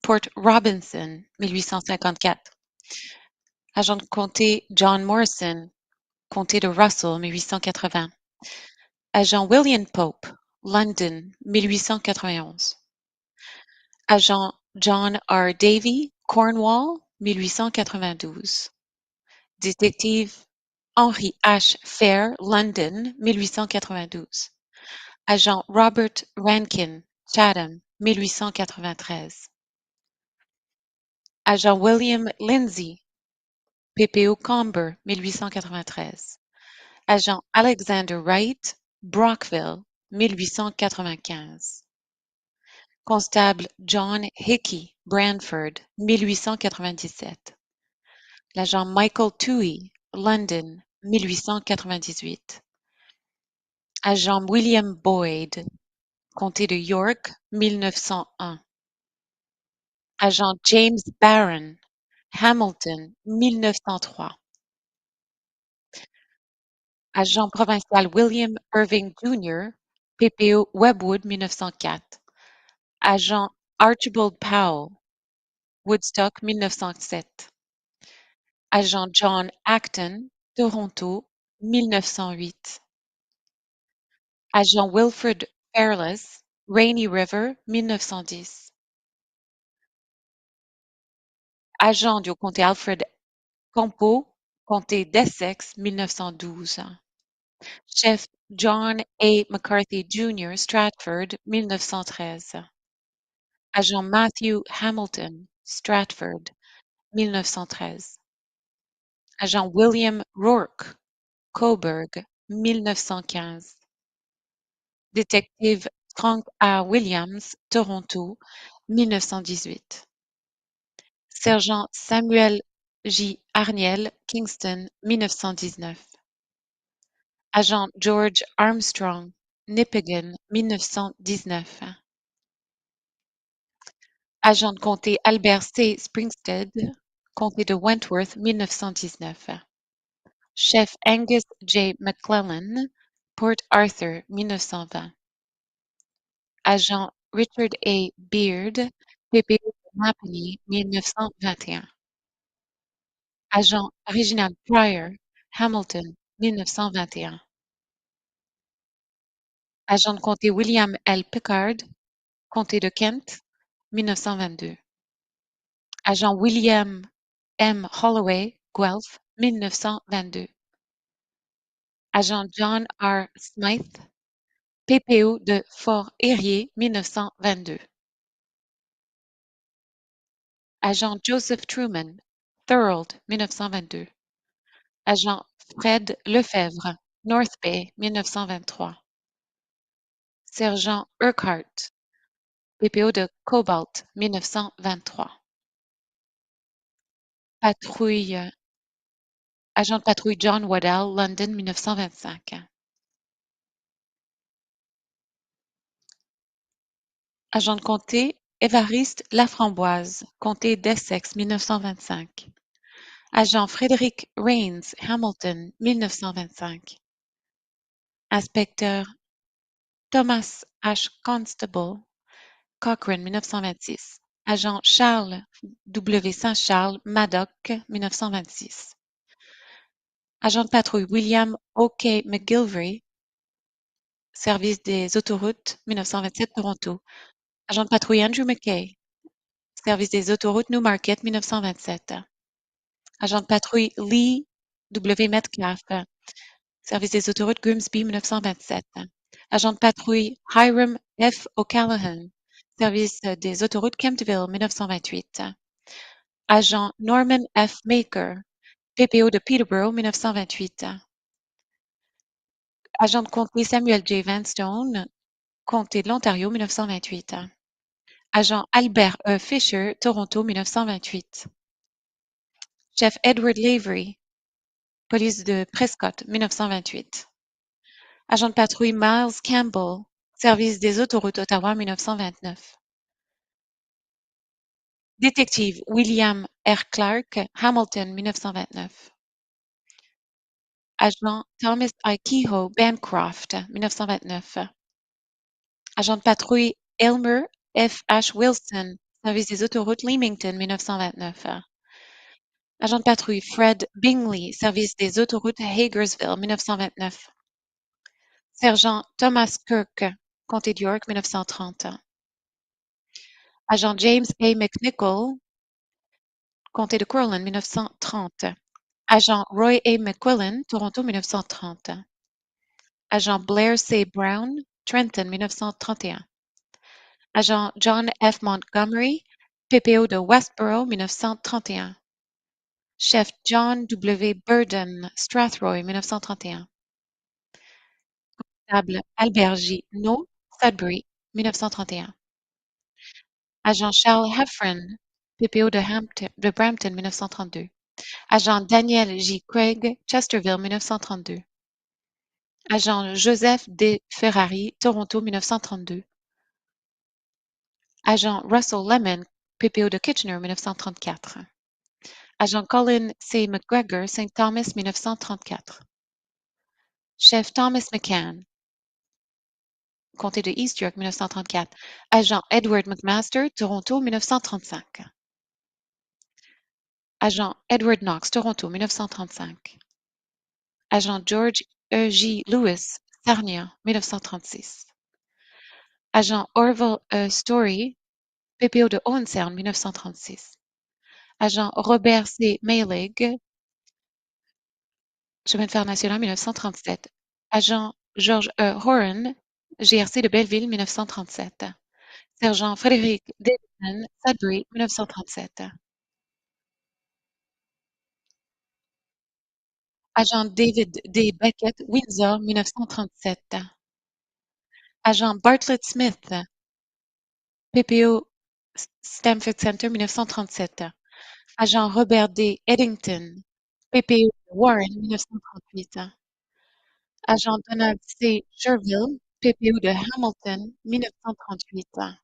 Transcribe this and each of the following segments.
Port Robinson, 1854. Agent de comté John Morrison, comté de Russell, 1880. Agent William Pope, London, 1891. Agent John R. Davy, Cornwall, 1892. Détective Henry H. Fair, London, 1892. Agent Robert Rankin, Chatham, 1893. Agent William Lindsay, PPO Comber, 1893. Agent Alexander Wright, Brockville, 1895. Constable John Hickey, Brantford, 1897. L'agent Michael Toohey, London, 1898. Agent William Boyd, comté de York, 1901. Agent James Barron, Hamilton, 1903. Agent provincial William Irving Jr., PPO Webwood, 1904. Agent Archibald Powell, Woodstock, 1907. Agent John Acton, Toronto, 1908. Agent Wilfred Fairless, Rainy River, 1910. Agent du comté Alfred Campeau, comté d'Essex, 1912. Chef John A. McCarthy Jr., Stratford, 1913. Agent Matthew Hamilton, Stratford, 1913. Agent William Rourke, Cobourg, 1915. Détective Frank A. Williams, Toronto, 1918. Sergent Samuel J. Arniel, Kingston, 1919. Agent George Armstrong, Nipigon, 1919. Agent de comté Albert C. Springstead, comté de Wentworth, 1919. Chef Angus J. McClellan, Port Arthur, 1920. Agent Richard A. Beard, PPO de Napanee, 1921. Agent Reginald Pryor, Hamilton, 1921. Agent de comté William L. Pickard, comté de Kent, 1922. Agent William M. Holloway, Guelph, 1922. Agent John R. Smythe, PPO de Fort Erie, 1922. Agent Joseph Truman, Thorold, 1922. Agent Fred Lefebvre, North Bay, 1923. Sergent Urquhart, PPO de Cobalt, 1923. Patrouille, agent de patrouille John Waddell, London, 1925. Agent de comté Évariste Laframboise, comté d'Essex, 1925. Agent Frédéric Rains, Hamilton, 1925. Inspecteur Thomas H. Constable, Cochrane, 1926. Agent Charles W. Saint-Charles, Madoc, 1926. Agent de patrouille William O.K. McGilvray, Service des autoroutes, 1927, Toronto. Agent de patrouille Andrew McKay, Service des autoroutes Newmarket, 1927. Agent de patrouille Lee W. Metcalf, Service des autoroutes Grimsby, 1927. Agent de patrouille Hiram F. O'Callaghan, Service des autoroutes Kemptville, 1928. Agent Norman F. Maker, PPO de Peterborough, 1928. Agent de comté Samuel J. Vanstone, comté de l'Ontario, 1928. Agent Albert E. Fisher, Toronto, 1928. Chef Edward Lavery, police de Prescott, 1928. Agent de patrouille Miles Campbell, Service des autoroutes Ottawa, 1929. Détective William R. Clark, Hamilton, 1929. Agent Thomas I. Kehoe, Bancroft, 1929. Agent de patrouille Elmer F. H. Wilson, Service des autoroutes Leamington, 1929. Agent de patrouille Fred Bingley, service des autoroutes Hagersville, 1929. Sergent Thomas Kirk, comté d'York, 1930. Agent James A. McNichol, comté de Curlin, 1930. Agent Roy A. McQuillan, Toronto, 1930. Agent Blair C. Brown, Trenton, 1931. Agent John F. Montgomery, PPO de Westboro, 1931. Chef John W. Burden, Strathroy, 1931. Constable Albert J. No, Sudbury, 1931. Agent Charles Heffron, PPO de Brampton, 1932. Agent Daniel J. Craig, Chesterville, 1932. Agent Joseph D. Ferrari, Toronto, 1932. Agent Russell Lemon, PPO de Kitchener, 1934. Agent Colin C. McGregor, St. Thomas, 1934. Chef Thomas McCann, comté de East York, 1934. Agent Edward McMaster, Toronto, 1935. Agent Edward Knox, Toronto, 1935. Agent George E. J. Lewis, Sarnia, 1936. Agent Orville E. Story, PPO de Hohensairn, 1936. Agent Robert C. Meilig, chemin de fer national, 1937. Agent George E. Horan, GRC de Belleville, 1937. Sergent Frédéric Davidson, Sudbury, 1937. Agent David D. Beckett, Windsor, 1937. Agent Bartlett Smith, PPO Stamford Center, 1937. Agent Robert D. Eddington, PPO Warren, 1938. Agent Donald C. Sherville, PPO de Hamilton, 1938.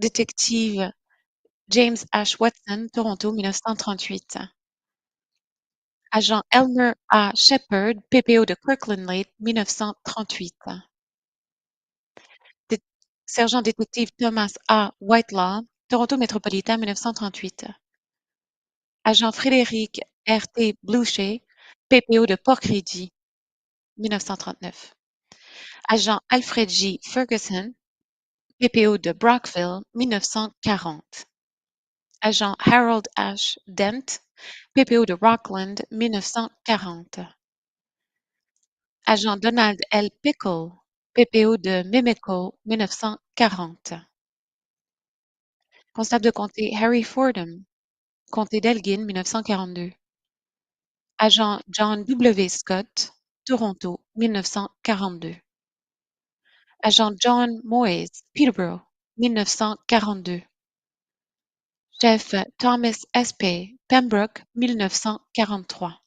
Détective James H. Watson, Toronto, 1938. Agent Elmer A. Shepherd, PPO de Kirkland Lake, 1938. Dé- Sergent détective Thomas A. Whitelaw, Toronto métropolitain, 1938. Agent Frédéric R. T. Blucher, PPO de Port-Crédit, 1939. Agent Alfred J. Ferguson, PPO de Brockville, 1940. Agent Harold H. Dent, PPO de Rockland, 1940. Agent Donald L. Pickle, PPO de Mimico, 1940. Constable de comté Harry Fordham, comté d'Elgin, 1942. Agent John W. Scott, Toronto, 1942. Agent John Moyes, Peterborough, 1942. Chef Thomas S.P. Pembroke, 1943.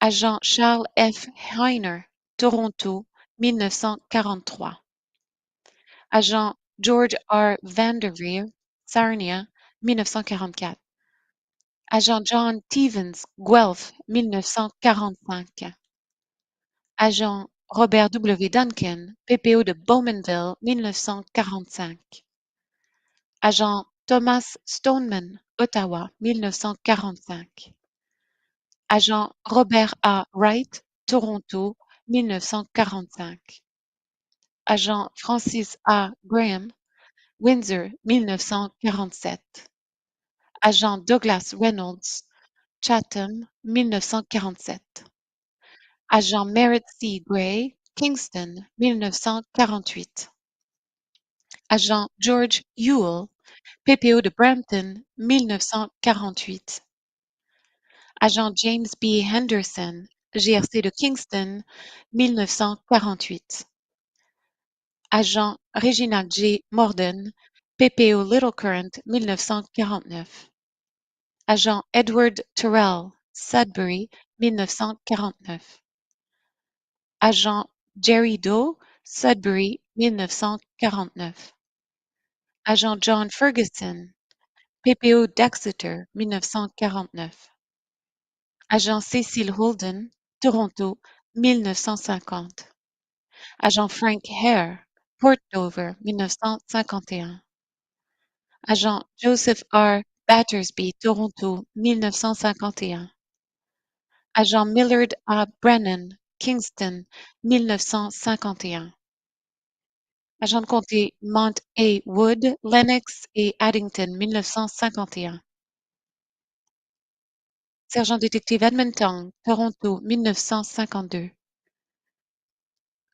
Agent Charles F. Heiner, Toronto, 1943. Agent George R. Vanderveer, Sarnia, 1944. Agent John Stevens, Guelph, 1945. Agent Robert W. Duncan, PPO de Bowmanville, 1945. Agent Thomas Stoneman, Ottawa, 1945. Agent Robert A. Wright, Toronto, 1945. Agent Francis A. Graham, Windsor, 1947. Agent Douglas Reynolds, Chatham, 1947. Agent Merritt C. Gray, Kingston, 1948. Agent George Ewell, PPO de Brampton, 1948. Agent James B. Henderson, GRC de Kingston, 1948. Agent Reginald J. Morden, PPO Little Current, 1949. Agent Edward Terrell, Sudbury, 1949. Agent Jerry Doe, Sudbury, 1949. Agent John Ferguson, PPO d'Exeter, 1949. Agent Cecil Holden, Toronto, 1950. Agent Frank Hare, Port Dover, 1951. Agent Joseph R. Battersby, Toronto, 1951. Agent Millard A. Brennan, Kingston, 1951. Agent de comté Mount A. Wood, Lennox et Addington, 1951. Sergent détective Edmonton, Toronto, 1952.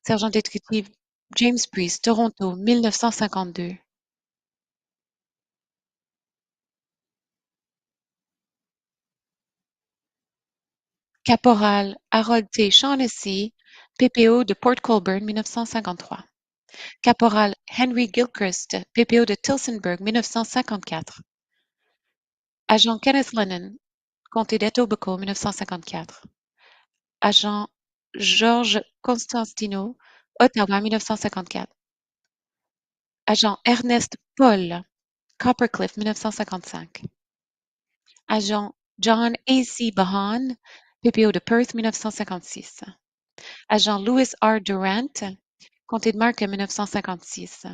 Sergent détective James Priest, Toronto, 1952. Caporal Harold T. Shaughnessy, PPO de Port Colborne, 1953. Caporal Henry Gilchrist, PPO de Tillsonburg, 1954. Agent Kenneth Lennon, comté d'Etobicoke, 1954. Agent Georges Constantino, Ottawa, 1954. Agent Ernest Paul, Coppercliff, 1955. Agent John A. C. Bahan, PPO de Perth, 1956. Agent Louis R. Durant, comté de Markham, 1956.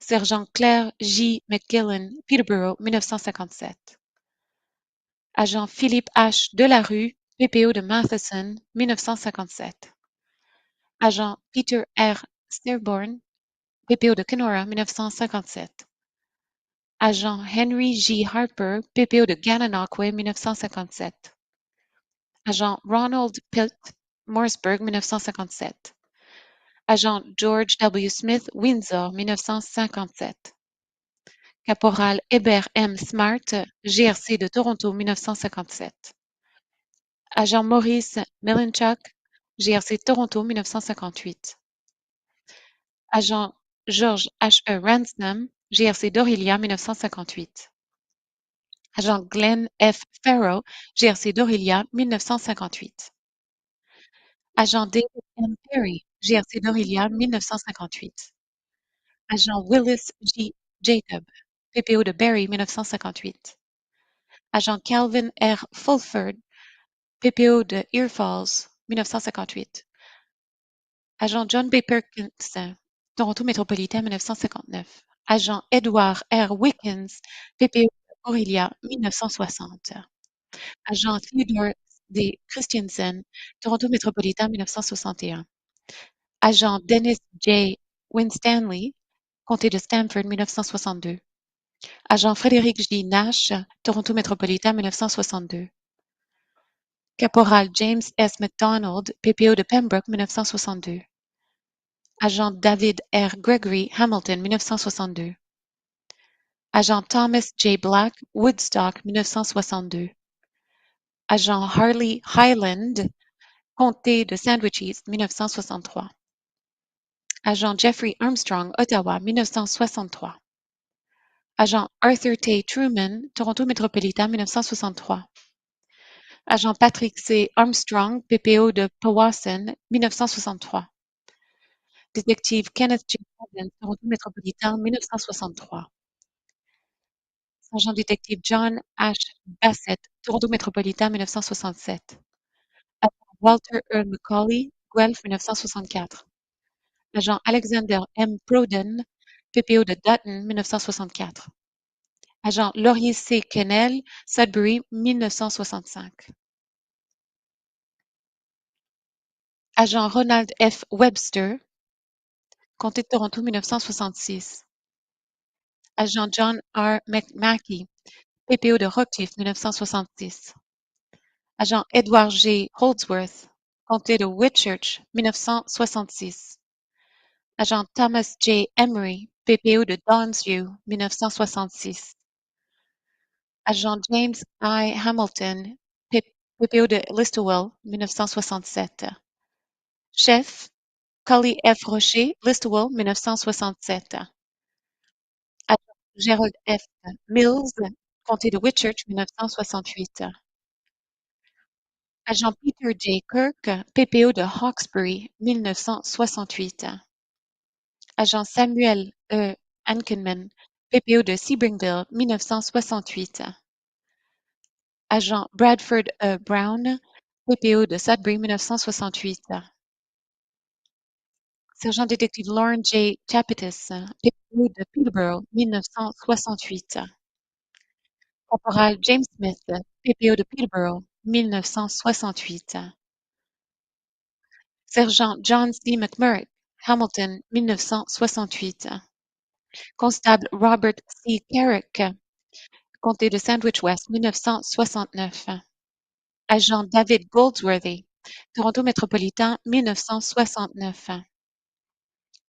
Sergent Claire J. McGillen, Peterborough, 1957. Agent Philippe H. Delarue, PPO de Matheson, 1957. Agent Peter R. Stearborn, PPO de Kenora, 1957. Agent Henry J. Harper, PPO de Gananoque, 1957. Agent Ronald Pitt, Morrisburg, 1957. Agent George W. Smith, Windsor, 1957. Caporal Hébert M. Smart, GRC de Toronto, 1957. Agent Maurice Melinchuk, GRC Toronto, 1958. Agent George H.E. Ransom, GRC d'Orillia, 1958. Agent Glenn F. Farrow, GRC d'Orillia, 1958. Agent David M. Perry, GRC d'Orillia, 1958. Agent Willis G. Jacob, PPO de Barrie, 1958. Agent Calvin R. Fulford, PPO de Ear Falls, 1958. Agent John B. Perkins, Toronto métropolitain, 1959. Agent Edward R. Wickens, PPO de Orillia, 1960. Agent Theodore D. Christensen, Toronto métropolitain, 1961. Agent Dennis J. Winstanley, comté de Stamford, 1962. Agent Frédéric J. Nash, Toronto métropolitain, 1962. Caporal James S. MacDonald, PPO de Pembroke, 1962. Agent David R. Gregory, Hamilton, 1962. Agent Thomas J. Black, Woodstock, 1962. Agent Harley Highland, comté de Sandwiches, 1963. Agent Jeffrey Armstrong, Ottawa, 1963. Agent Arthur T. Truman, Toronto métropolitain, 1963. Agent Patrick C. Armstrong, PPO de Powassan, 1963. Détective Kenneth J. Alden, Toronto métropolitain, 1963. Sergent détective John H. Bassett, Toronto métropolitain, 1967. Agent Walter E. McCauley, Guelph, 1964. Agent Alexander M. Proden, PPO de Dutton, 1964. Agent Laurier C. Kennel, Sudbury, 1965. Agent Ronald F. Webster, Comté de Toronto, 1966. Agent John R. McMackey, PPO de Rockcliffe, 1966. Agent Edward G. Holdsworth, Comté de Whitchurch, 1966. Agent Thomas J. Emery, PPO de Downsview, 1966. Agent James I. Hamilton, PPO de Listowel, 1967. Chef, Cully F. Rocher, Listowel, 1967. Agent Gerald F. Mills, Comté de Whitchurch, 1968. Agent Peter J. Kirk, PPO de Hawkesbury, 1968. Agent Samuel E. Ankenman, PPO de Sebringville, 1968. Agent Bradford E. Brown, PPO de Sudbury, 1968. Sergent détective Lauren J. Chapitis, PPO de Peterborough, 1968. Caporal James Smith, PPO de Peterborough, 1968. Sergent John C. McMurray, Hamilton, 1968. Constable Robert C. Carrick, comté de Sandwich West, 1969. Agent David Goldsworthy, Toronto métropolitain, 1969.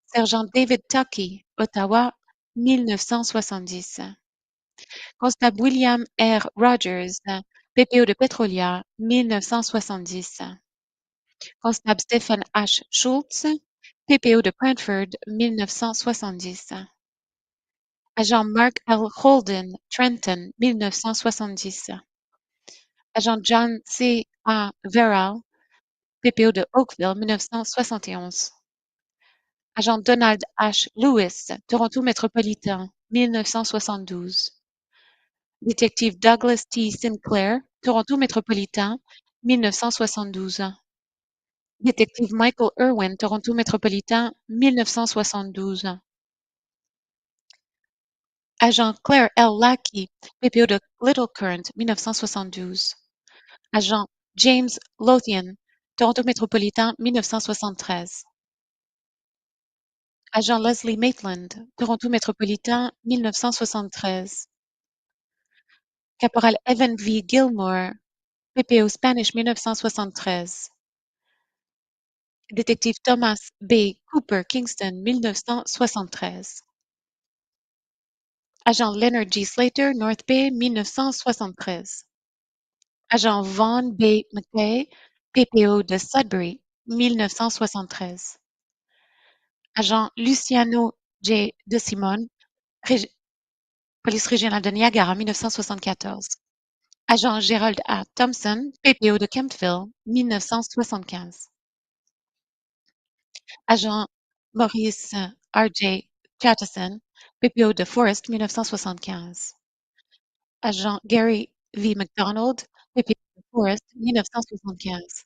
Sergent David Tuckey, Ottawa, 1970. Constable William R. Rogers, PPO de Petrolia, 1970. Constable Stephen H. Schultz, PPO de Brantford, 1970. Agent Mark L. Holden, Trenton, 1970. Agent John C. A. Verrill, PPO de Oakville, 1971. Agent Donald H. Lewis, Toronto métropolitain, 1972. Détective Douglas T. Sinclair, Toronto métropolitain, 1972. Détective Michael Irwin, Toronto métropolitain, 1972. Agent Claire L. Lackey, PPO de Little Current, 1972. Agent James Lothian, Toronto métropolitain, 1973. Agent Leslie Maitland, Toronto métropolitain, 1973. Caporal Evan V. Gilmore, PPO Spanish, 1973. Détective Thomas B. Cooper, Kingston, 1973. Agent Leonard G. Slater, North Bay, 1973. Agent Vaughn B. McKay, PPO de Sudbury, 1973. Agent Luciano J. De Simone, Police régionale de Niagara, 1974. Agent Gerald A. Thompson, PPO de Kemptville, 1975. Agent Maurice R.J. Chattison, PPO de Forest, 1975. Agent Gary V. McDonald, PPO de Forest, 1975.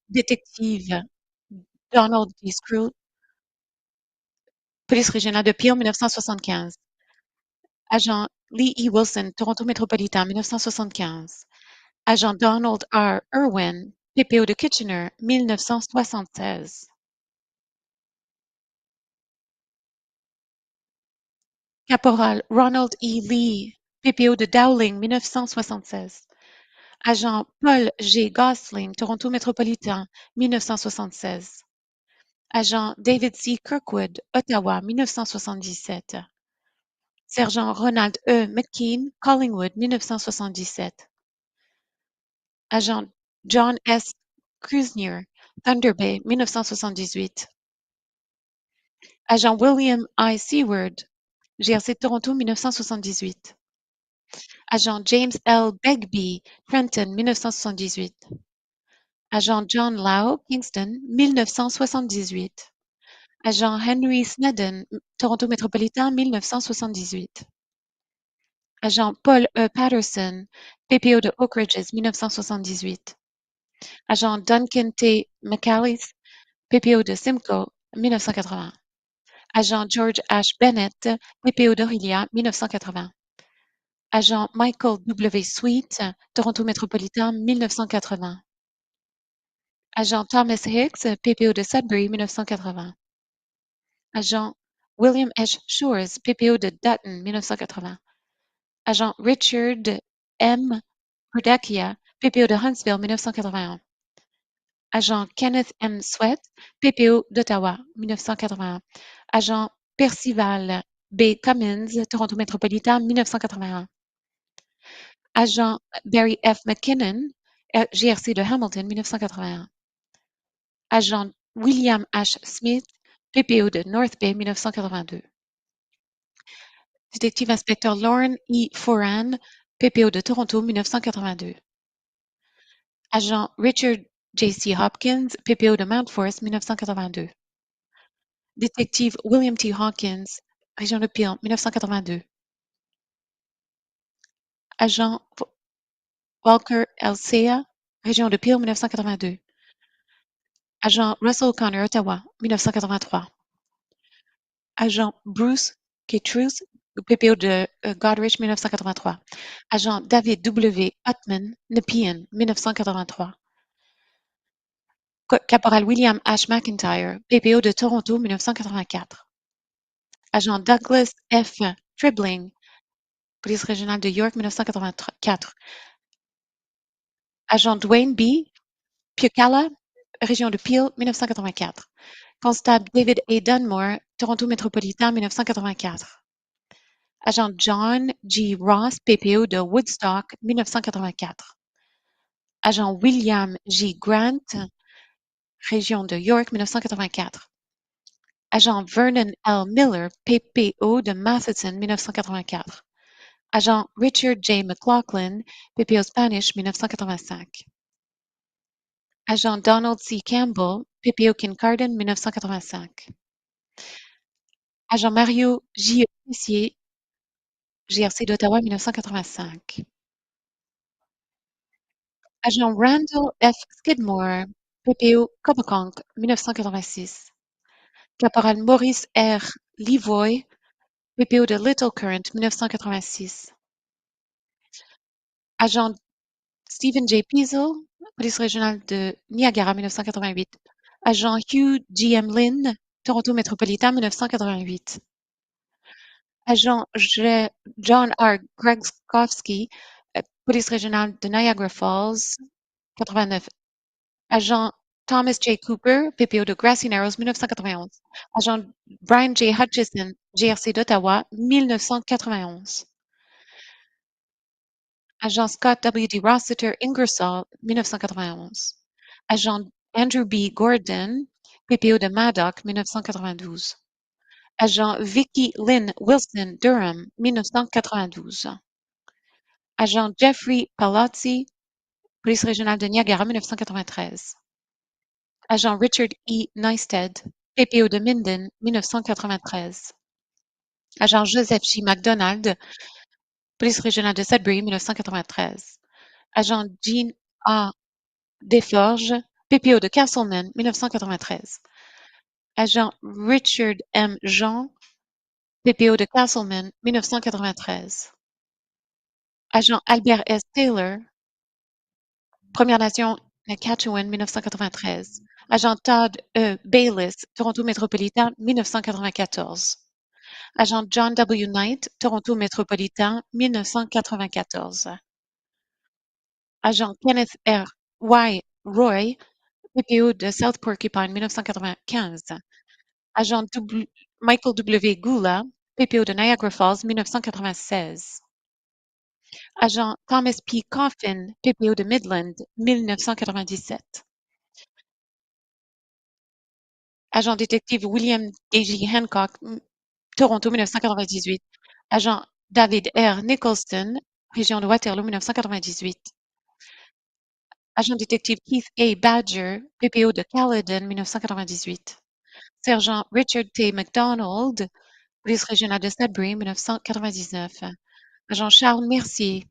Détective Donald D. Screw, Police régionale de Peel, 1975. Agent Lee E. Wilson, Toronto métropolitain, 1975. Agent Donald R. Irwin, PPO de Kitchener, 1976. Caporal Ronald E. Lee, PPO de Dowling, 1976. Agent Paul G. Gosling, Toronto métropolitain, 1976. Agent David C. Kirkwood, Ottawa, 1977. Sergent Ronald E. McKean, Collingwood, 1977. Agent John S. Krusnier, Thunder Bay, 1978. Agent William I. Seward, GRC de Toronto, 1978. Agent James L. Begbie, Trenton, 1978. Agent John Lau, Kingston, 1978. Agent Henry Snedden, Toronto métropolitain, 1978. Agent Paul E. Patterson, PPO de Oak Ridges, 1978. Agent Duncan T. McAleese, PPO de Simcoe, 1980. Agent George H. Bennett, PPO d'Orillia, 1980. Agent Michael W. Sweet, Toronto métropolitain, 1980. Agent Thomas Hicks, PPO de Sudbury, 1980. Agent William H. Shores, PPO de Dutton, 1980. Agent Richard M. Perdakia, PPO de Huntsville, 1981. Agent Kenneth M. Sweat, PPO d'Ottawa, 1981. Agent Percival B. Cummins, Toronto métropolitain, 1981. Agent Barry F. McKinnon, GRC de Hamilton, 1981. Agent William H. Smith, PPO de North Bay, 1982. Détective inspecteur Lauren E. Foran, PPO de Toronto, 1982. Agent Richard J.C. Hopkins, PPO de Mount Forest, 1982. Détective William T. Hawkins, Région de Peel, 1982. Agent Walker L. Sea, Région de Peel, 1982. Agent Russell Connor, Ottawa, 1983. Agent Bruce Ketrus, PPO de Goderich, 1983. Agent David W. Ottman, Nepean, 1983. Caporal William H. McIntyre, PPO de Toronto, 1984. Agent Douglas F. Tribling, Police régionale de York, 1984. Agent Dwayne B. Piocala, région de Peel, 1984. Constable David A. Dunmore, Toronto métropolitain, 1984. Agent John G. Ross, PPO de Woodstock, 1984. Agent William J. Grant, région de York, 1984. Agent Vernon L. Miller, PPO de Matheson, 1984. Agent Richard J. McLaughlin, PPO Spanish, 1985. Agent Donald C. Campbell, PPO Kincardine, 1985. Agent Mario J. Tessier, GRC d'Ottawa, 1985. Agent Randall F. Skidmore, PPO Copaconk, 1986. Caporal Maurice R. Livoy, PPO de Little Current, 1986. Agent Stephen J. Peasel, Police régionale de Niagara, 1988. Agent Hugh G. M. Lynn, Toronto métropolitain, 1988. Agent John R. Gregskowski, Police régionale de Niagara Falls, 89. Agent Thomas J. Cooper, PPO de Grassy Narrows, 1991. Agent Brian J. Hutchison, GRC d'Ottawa, 1991. Agent Scott W. D. Rossiter, Ingersoll, 1991. Agent Andrew B. Gordon, PPO de Madoc, 1992. Agent Vicky Lynn Wilson, Durham, 1992. Agent Jeffrey Palazzi, Police régionale de Niagara, 1993. Agent Richard E. Neisted, PPO de Minden, 1993. Agent Joseph J. MacDonald, Police régionale de Sudbury, 1993. Agent Jean A. Desforges, PPO de Castleman, 1993. Agent Richard M. Jean, PPO de Castleman, 1993. Agent Albert S. Taylor, Première Nation Nacatchewin, 1993. Agent Todd E. Bayliss, Toronto métropolitain, 1994. Agent John W. Knight, Toronto métropolitain, 1994. Agent Kenneth R. Y. Roy, PPO de South Porcupine, 1995. Agent Michael W. Gula, PPO de Niagara Falls, 1996. Agent Thomas P. Coffin, PPO de Midland, 1997. Agent détective William A.J. Hancock, Toronto, 1998. Agent David R. Nicholson, région de Waterloo, 1998. Agent détective Keith A. Badger, PPO de Caledon, 1998. Sergent Richard T. McDonald, Police régionale de Sudbury, 1999. Agent Charles Mercier,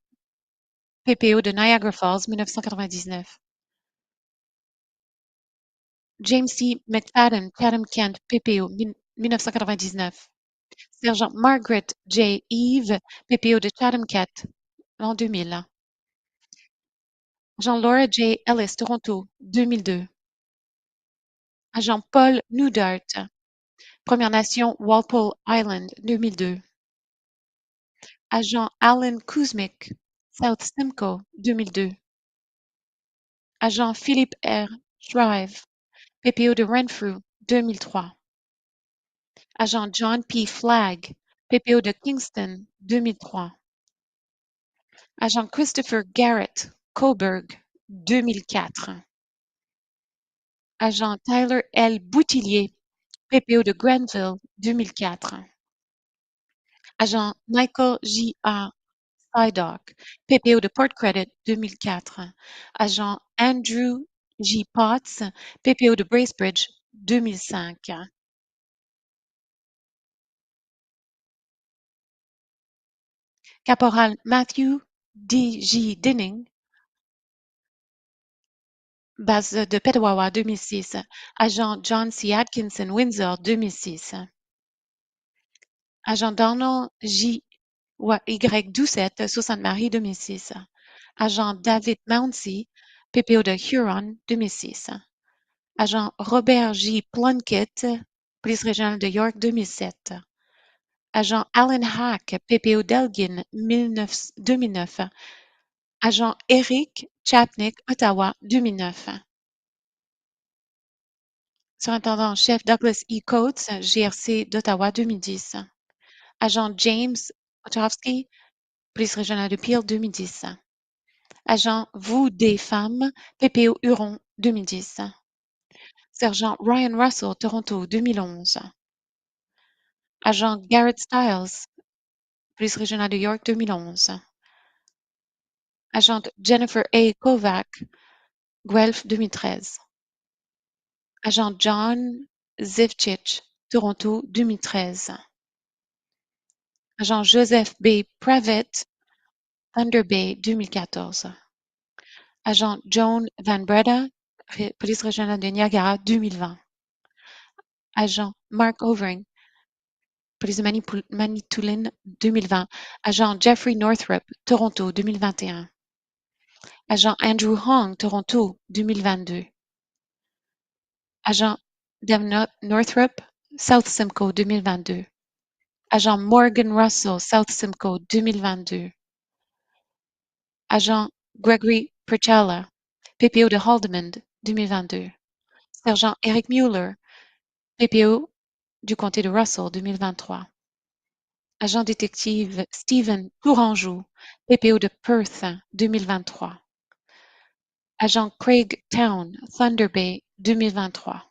PPO de Niagara Falls, 1999. James C. McFadden, Chatham-Kent, PPO, 1999. Sergent Margaret J. Eve, PPO de Chatham-Kent, l'an 2000. Agent Laura J. Ellis, Toronto, 2002. Agent Paul Newdart, Première Nation Walpole Island, 2002. Agent Alan Kuzmic, South Simcoe, 2002. Agent Philippe R. Shrive, PPO de Renfrew, 2003. Agent John P. Flagg, PPO de Kingston, 2003. Agent Christopher Garrett, Cobourg, 2004. Agent Tyler L. Boutillier, PPO de Grenville, 2004. Agent Michael J. A. Sydock, PPO de Port Credit, 2004. Agent Andrew J. Potts, PPO de Bracebridge, 2005. Caporal Matthew D. J. Dinning, base de Petawawa, 2006. Agent John C. Atkinson, Windsor, 2006. Agent Donald J. Y. Doucette, Sault-Sainte-Marie, 2006. Agent David Mounsey, PPO de Huron, 2006. Agent Robert J. Plunkett, Police régionale de York, 2007. Agent Alan Hack, PPO d'Elgin, 2009. Agent Eric Chapnick, Ottawa, 2009. Surintendant en chef Douglas E. Coates, GRC d'Ottawa, 2010. Agent James Ostrowski, Police régionale de Peel, 2010. Agent Vu des femmes, PPO Huron, 2010. Sergent Ryan Russell, Toronto, 2011. Agent Garrett Stiles, Police régionale de York, 2011. Agente Jennifer A. Kovac, Guelph, 2013. Agent John Zivchich, Toronto, 2013. Agent Joseph B. Pravet, Thunder Bay, 2014. Agent Joan Van Breda, Police régionale de Niagara, 2020. Agent Mark Overing, Police de Manitoulin, 2020. Agent Jeffrey Northrup, Toronto, 2021. Agent Andrew Hong, Toronto, 2022. Agent Devin Northrup, South Simcoe, 2022. Agent Morgan Russell, South Simcoe, 2022. Agent Gregory Perchella, PPO de Haldimand, 2022. Sergent Eric Mueller, PPO du comté de Russell, 2023. Agent détective Stephen Tourangeau, PPO de Perth, 2023. Agent Craig Town, Thunder Bay, 2023.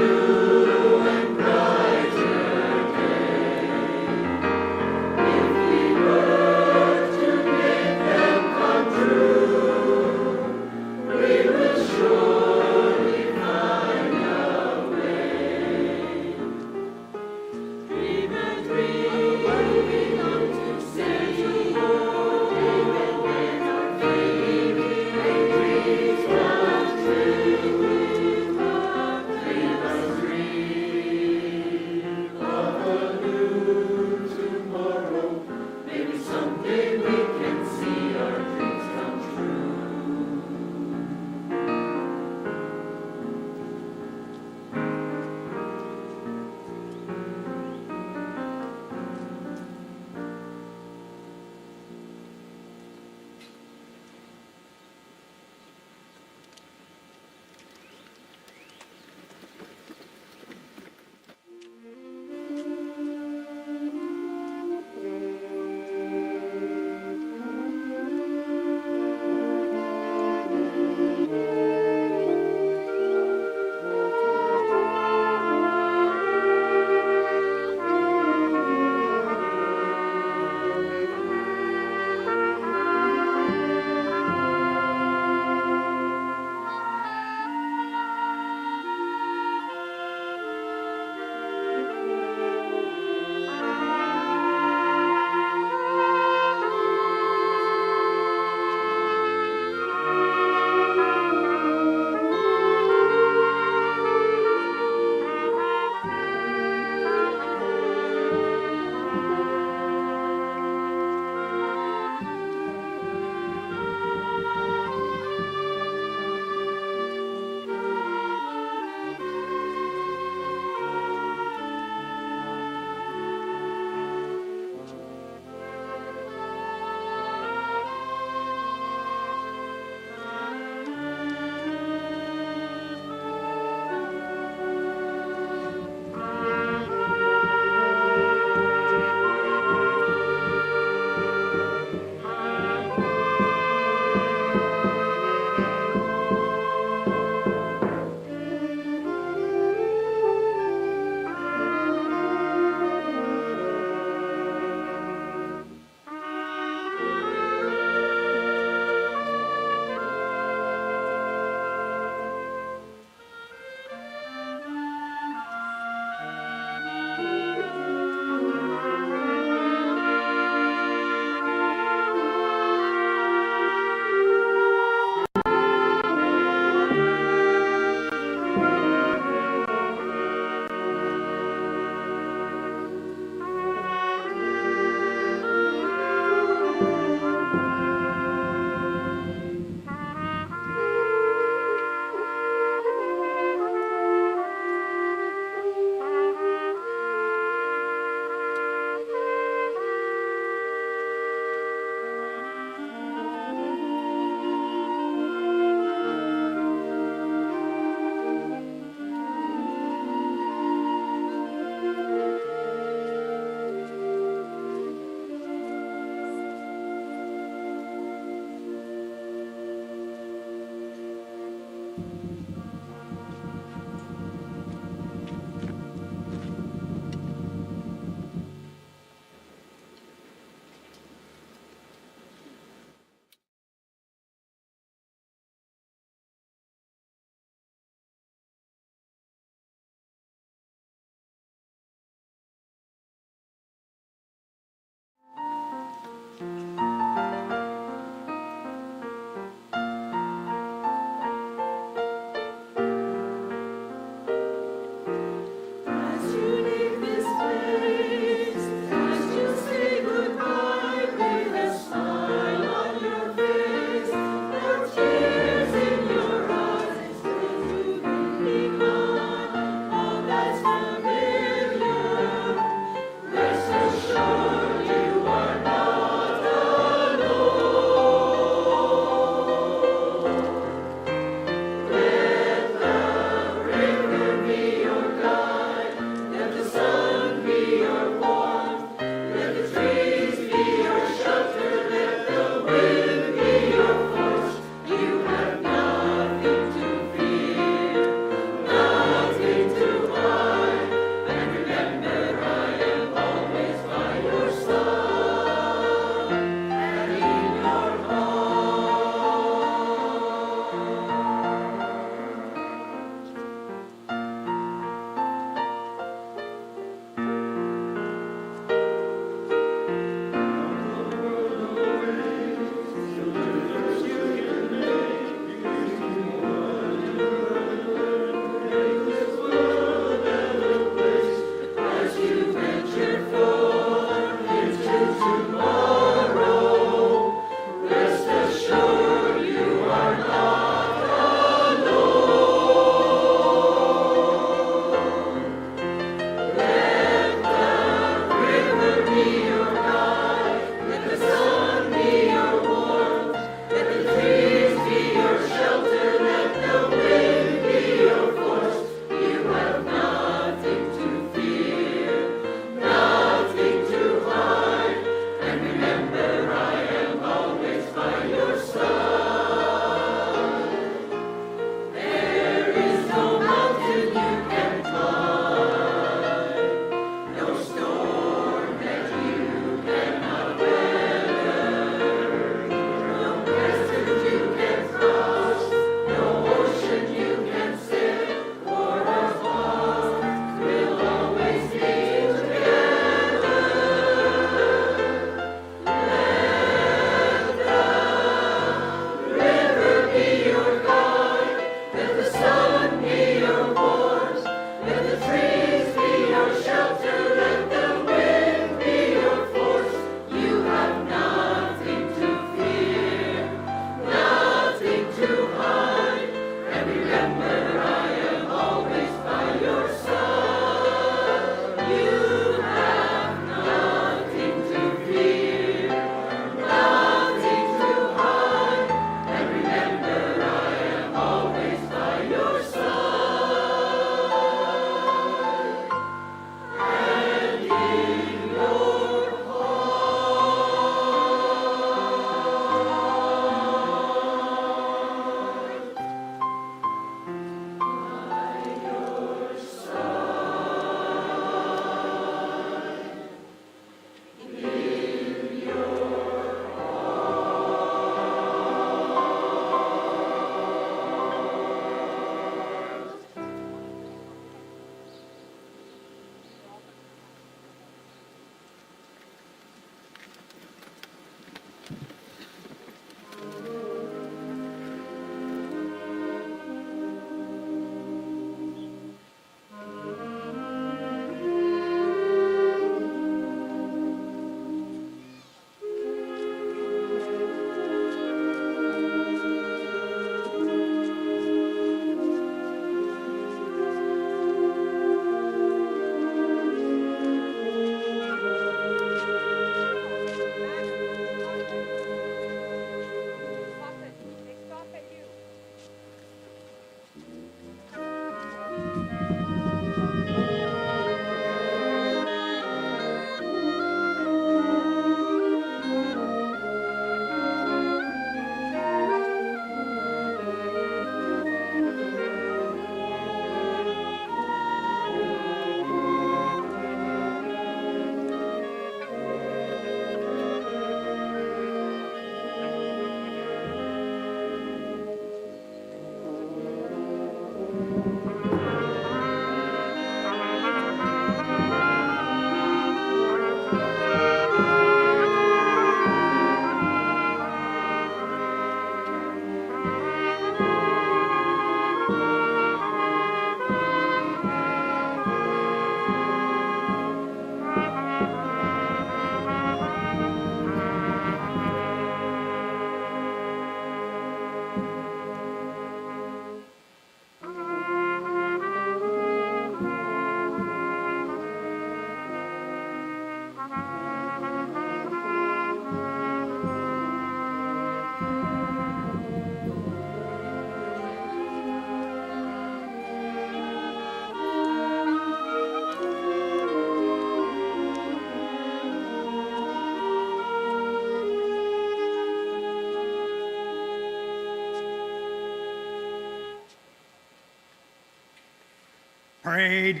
Parade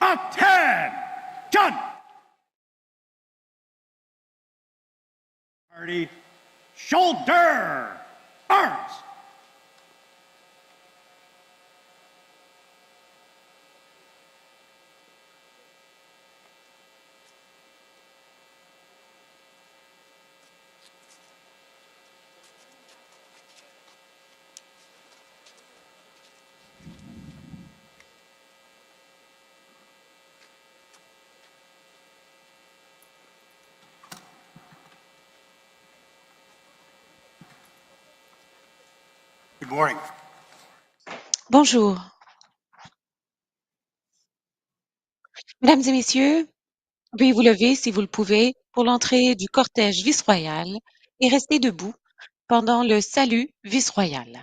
of 10. Done. Party. Shoulder. Arms. Good morning. Bonjour. Mesdames et messieurs, veuillez vous lever si vous le pouvez pour l'entrée du cortège vice-royal et rester debout pendant le salut vice-royal.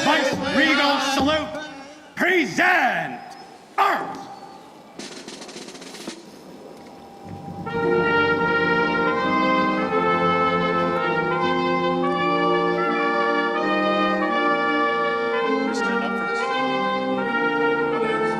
Vice Regal Salute. Present. Arms. Stand up for this. What is?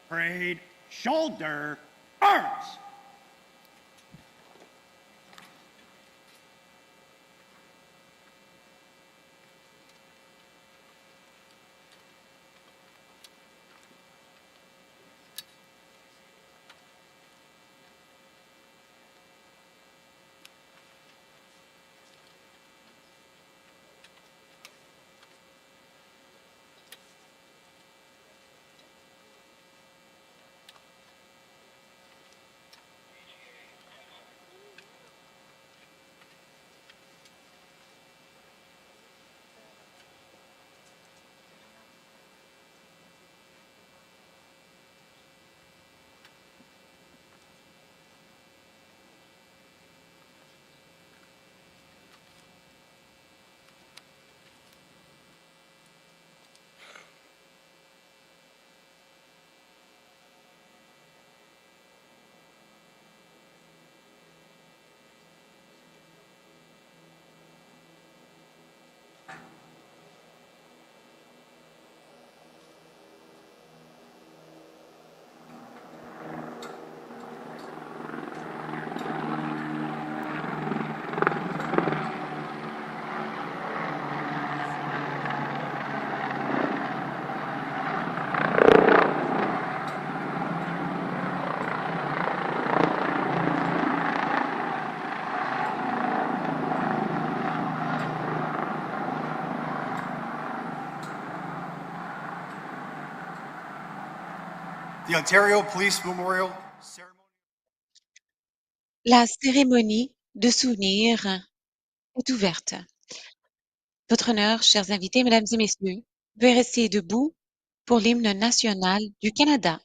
Parade. Shoulder. Arms. The Ontario Police Memorial Ceremony. La cérémonie de souvenir est ouverte. Votre honneur, chers invités, mesdames et messieurs, veuillez rester debout pour l'hymne national du Canada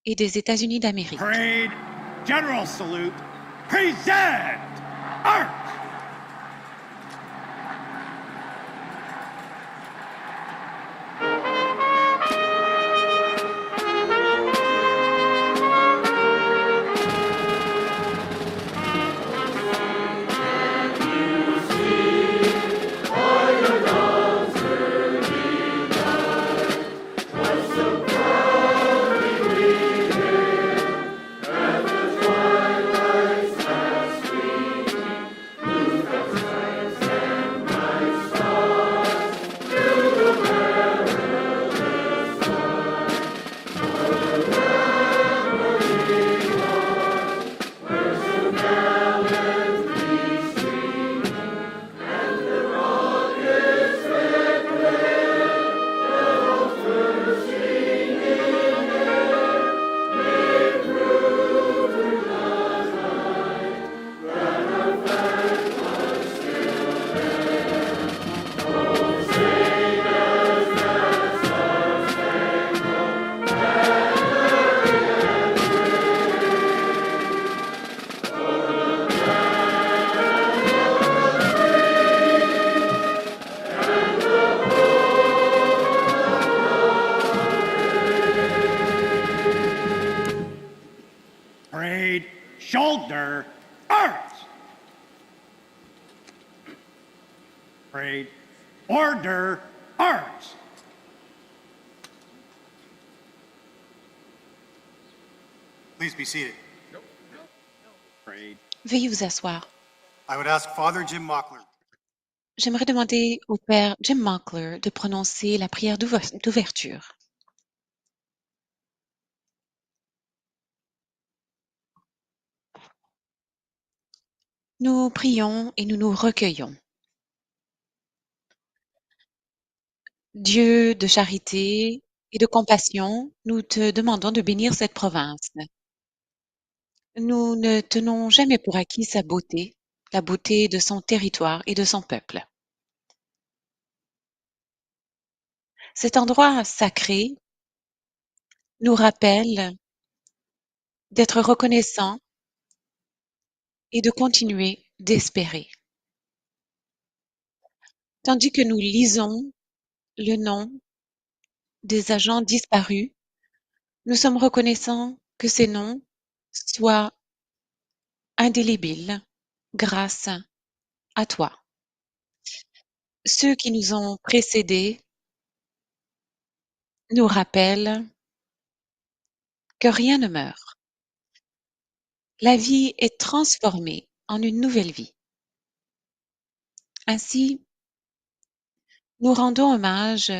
et des États-Unis d'Amérique. Parade, general salute, present, arch. Parade, shoulder, arch. Parade, order, arch. Please be seated. Parade, Veuillez vous asseoir. I would ask Father Jim Mockler J'aimerais demander au Père Jim Mockler de prononcer la prière d'ouverture. Nous prions et nous nous recueillons. Dieu de charité et de compassion, nous te demandons de bénir cette province. Nous ne tenons jamais pour acquis sa beauté, la beauté de son territoire et de son peuple. Cet endroit sacré nous rappelle d'être reconnaissants et de continuer d'espérer. Tandis que nous lisons le nom des agents disparus, nous sommes reconnaissants que ces noms soient indélébiles grâce à toi. Ceux qui nous ont précédés nous rappellent que rien ne meurt. La vie est transformée en une nouvelle vie. Ainsi, nous rendons hommage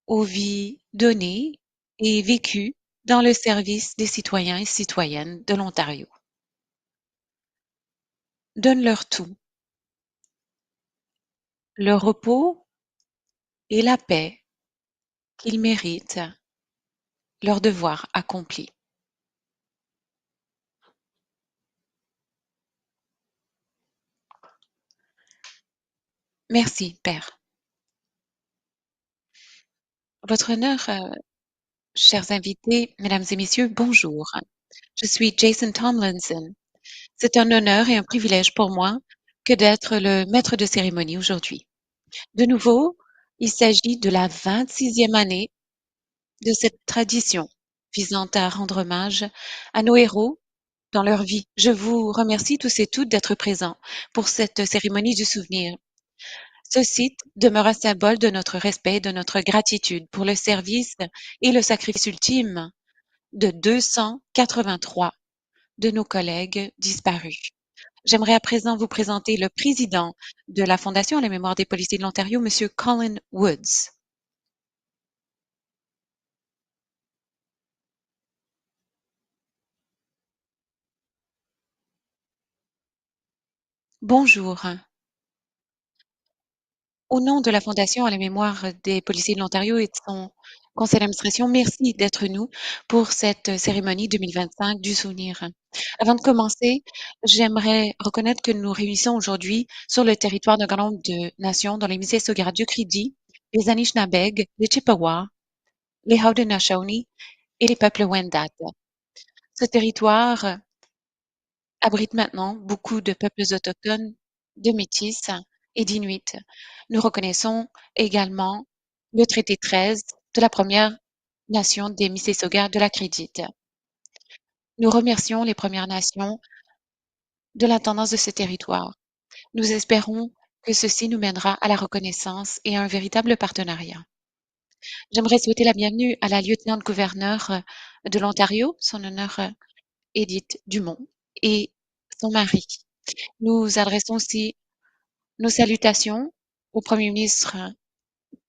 aux vies données et vécues dans le service des citoyens et citoyennes de l'Ontario. Donne-leur tout, le repos et la paix qu'ils méritent, leur devoir accompli. Merci, Père. Votre honneur, chers invités, mesdames et messieurs, bonjour. Je suis Jason Tomlinson. C'est un honneur et un privilège pour moi que d'être le maître de cérémonie aujourd'hui. De nouveau, il s'agit de la 26e année de cette tradition visant à rendre hommage à nos héros dans leur vie. Je vous remercie tous et toutes d'être présents pour cette cérémonie du souvenir. Ce site demeure un symbole de notre respect et de notre gratitude pour le service et le sacrifice ultime de 283 de nos collègues disparus. J'aimerais à présent vous présenter le président de la Fondation à la mémoire des policiers de l'Ontario, M. Colin Woods. Bonjour. Au nom de la Fondation à la mémoire des policiers de l'Ontario et de son Conseil d'administration, merci d'être nous pour cette cérémonie 2025 du souvenir. Avant de commencer, j'aimerais reconnaître que nous nous réunissons aujourd'hui sur le territoire d'un grand nombre de nations, dont les Mississauga du Cree, les Anishinaabeg, les Chippewas, les Haudenosaunee et les peuples Wendat. Ce territoire abrite maintenant beaucoup de peuples autochtones, de Métis et d'Inuits. Nous reconnaissons également le traité 13 de la Première Nation des Mississauga de la Crédite. Nous remercions les Premières Nations de l'intendance de ce territoire. Nous espérons que ceci nous mènera à la reconnaissance et à un véritable partenariat. J'aimerais souhaiter la bienvenue à la lieutenant-gouverneure de l'Ontario, son honneur Edith Dumont, et son mari. Nous adressons aussi nos salutations au Premier ministre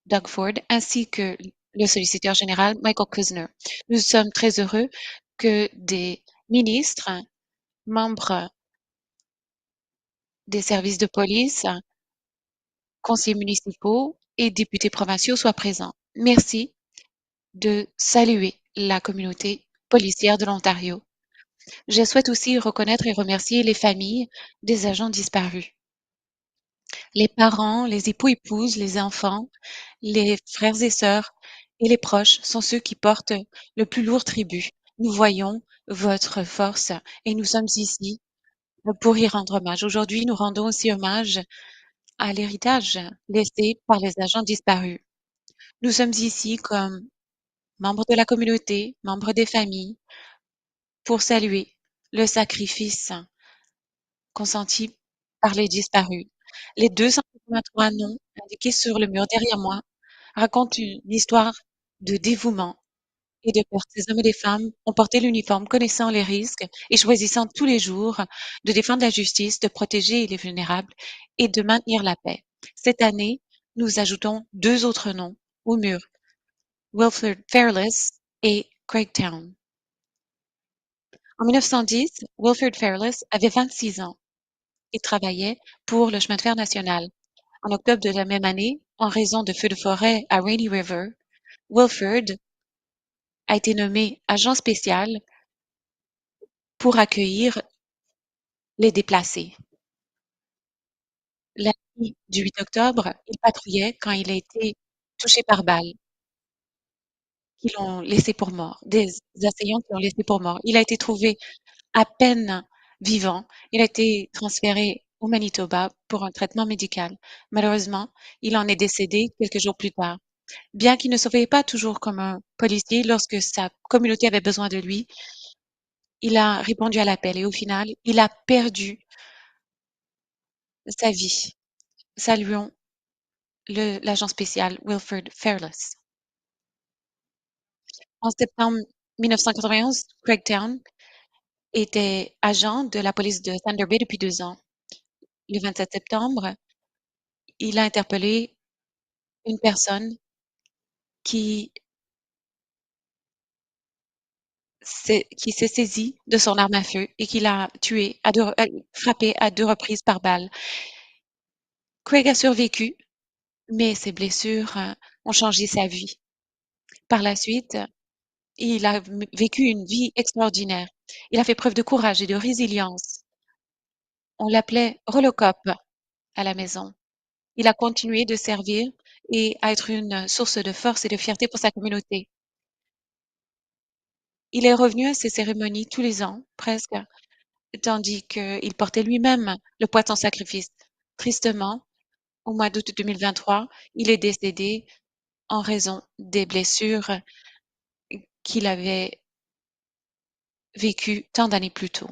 Doug Ford ainsi que le solliciteur général Michael Kushner. Nous sommes très heureux que des ministres, membres des services de police, conseillers municipaux et députés provinciaux soient présents. Merci de saluer la communauté policière de l'Ontario. Je souhaite aussi reconnaître et remercier les familles des agents disparus. Les parents, les époux-épouses, les enfants, les frères et sœurs et les proches sont ceux qui portent le plus lourd tribut. Nous voyons votre force et nous sommes ici pour y rendre hommage. Aujourd'hui, nous rendons aussi hommage à l'héritage laissé par les agents disparus. Nous sommes ici comme membres de la communauté, membres des familles, pour saluer le sacrifice consenti par les disparus. Les 283 noms indiqués sur le mur derrière moi racontent une histoire de dévouement et de peur. Ces hommes et des femmes ont porté l'uniforme, connaissant les risques et choisissant tous les jours de défendre la justice, de protéger les vulnérables et de maintenir la paix. Cette année, nous ajoutons 2 autres noms au mur, Wilfred Fairless et Craigtown. En 1910, Wilfred Fairless avait 26 ans et travaillait pour le chemin de fer national. En octobre de la même année, en raison de feux de forêt à Rainy River, Wilfred a été nommé agent spécial pour accueillir les déplacés. La nuit du 8 octobre, il patrouillait quand il a été touché par balle, qui l'ont laissé pour mort, des assaillants qui l'ont laissé pour mort. Il a été trouvé à peine vivant. Il a été transféré au Manitoba pour un traitement médical. Malheureusement, il en est décédé quelques jours plus tard. Bien qu'il ne se voyait pas toujours comme un policier, lorsque sa communauté avait besoin de lui, il a répondu à l'appel et au final, il a perdu sa vie. Saluons l'agent spécial Wilfred Fairless. En septembre 1991, Craigtown était agent de la police de Thunder Bay depuis 2 ans. Le 27 septembre, il a interpellé une personne qui s'est saisie de son arme à feu et qui l'a tué frappé à 2 reprises par balle. Craig a survécu, mais ses blessures ont changé sa vie. Par la suite, il a vécu une vie extraordinaire. Il a fait preuve de courage et de résilience. On l'appelait Rolocop à la maison. Il a continué de servir et à être une source de force et de fierté pour sa communauté. Il est revenu à ces cérémonies tous les ans, presque, tandis qu'il portait lui-même le poids de son sacrifice. Tristement, au mois d'août 2023, il est décédé en raison des blessures qu'il avait vécues tant d'années plus tôt.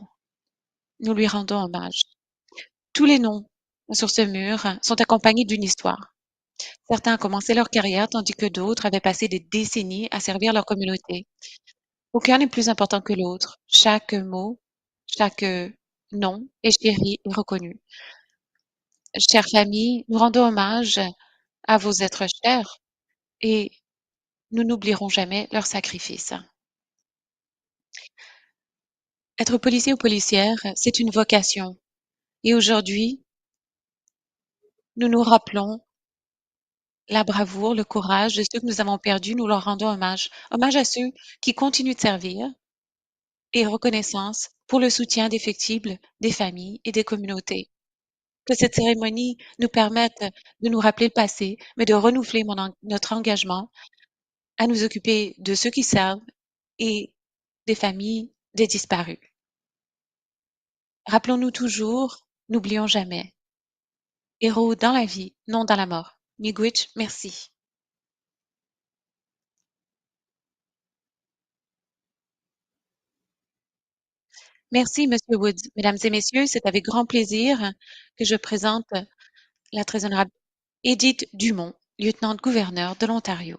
Nous lui rendons hommage. Tous les noms sur ce mur sont accompagnés d'une histoire. Certains ont commencé leur carrière tandis que d'autres avaient passé des décennies à servir leur communauté. Aucun n'est plus important que l'autre. Chaque mot, chaque nom est chéri et reconnu. Chère famille, nous rendons hommage à vos êtres chers et nous n'oublierons jamais leur sacrifice. Être policier ou policière, c'est une vocation. Et aujourd'hui, nous nous rappelons la bravoure, le courage de ceux que nous avons perdus, nous leur rendons hommage. Hommage à ceux qui continuent de servir et reconnaissance pour le soutien indéfectible des familles et des communautés. Que cette cérémonie nous permette de nous rappeler le passé, mais de renouveler notre engagement à nous occuper de ceux qui servent et des familles des disparus. Rappelons-nous toujours, n'oublions jamais, héros dans la vie, non dans la mort. Miigwech, merci. Merci, Monsieur Woods. Mesdames et messieurs, c'est avec grand plaisir que je présente la très honorable Edith Dumont, lieutenant-gouverneur de l'Ontario.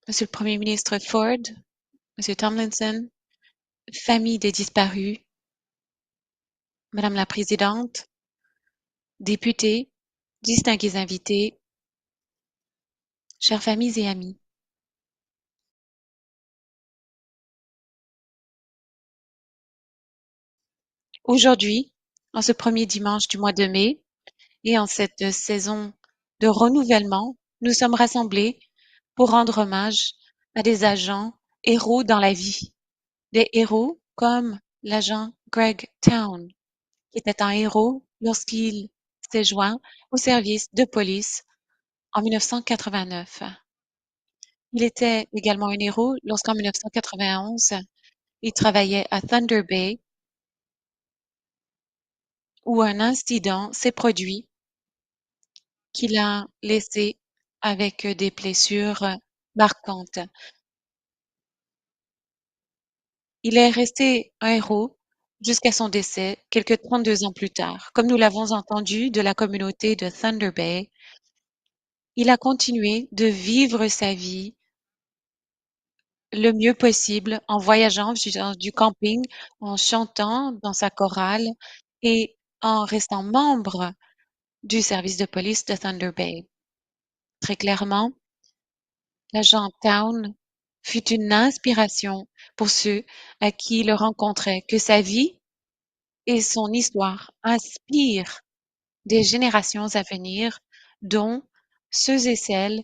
Monsieur le Premier ministre Ford, Monsieur Tomlinson, famille des disparus, Madame la Présidente, députés, distingués invités, chères familles et amis. Aujourd'hui, en ce premier dimanche du mois de mai et en cette saison de renouvellement, nous sommes rassemblés pour rendre hommage à des agents héros dans la vie. Des héros comme l'agent Greg Town, qui était un héros lorsqu'il s'est joint au service de police en 1989. Il était également un héros lorsqu'en 1991, il travaillait à Thunder Bay, où un incident s'est produit qui l'a laissé avec des blessures marquantes. Il est resté un héros jusqu'à son décès, quelques 32 ans plus tard. Comme nous l'avons entendu de la communauté de Thunder Bay, il a continué de vivre sa vie le mieux possible en voyageant, faisant du camping, en chantant dans sa chorale et en restant membre du service de police de Thunder Bay. Très clairement, l'agent Town fut une inspiration pour ceux à qui il le rencontrait, que sa vie et son histoire inspirent des générations à venir, dont ceux et celles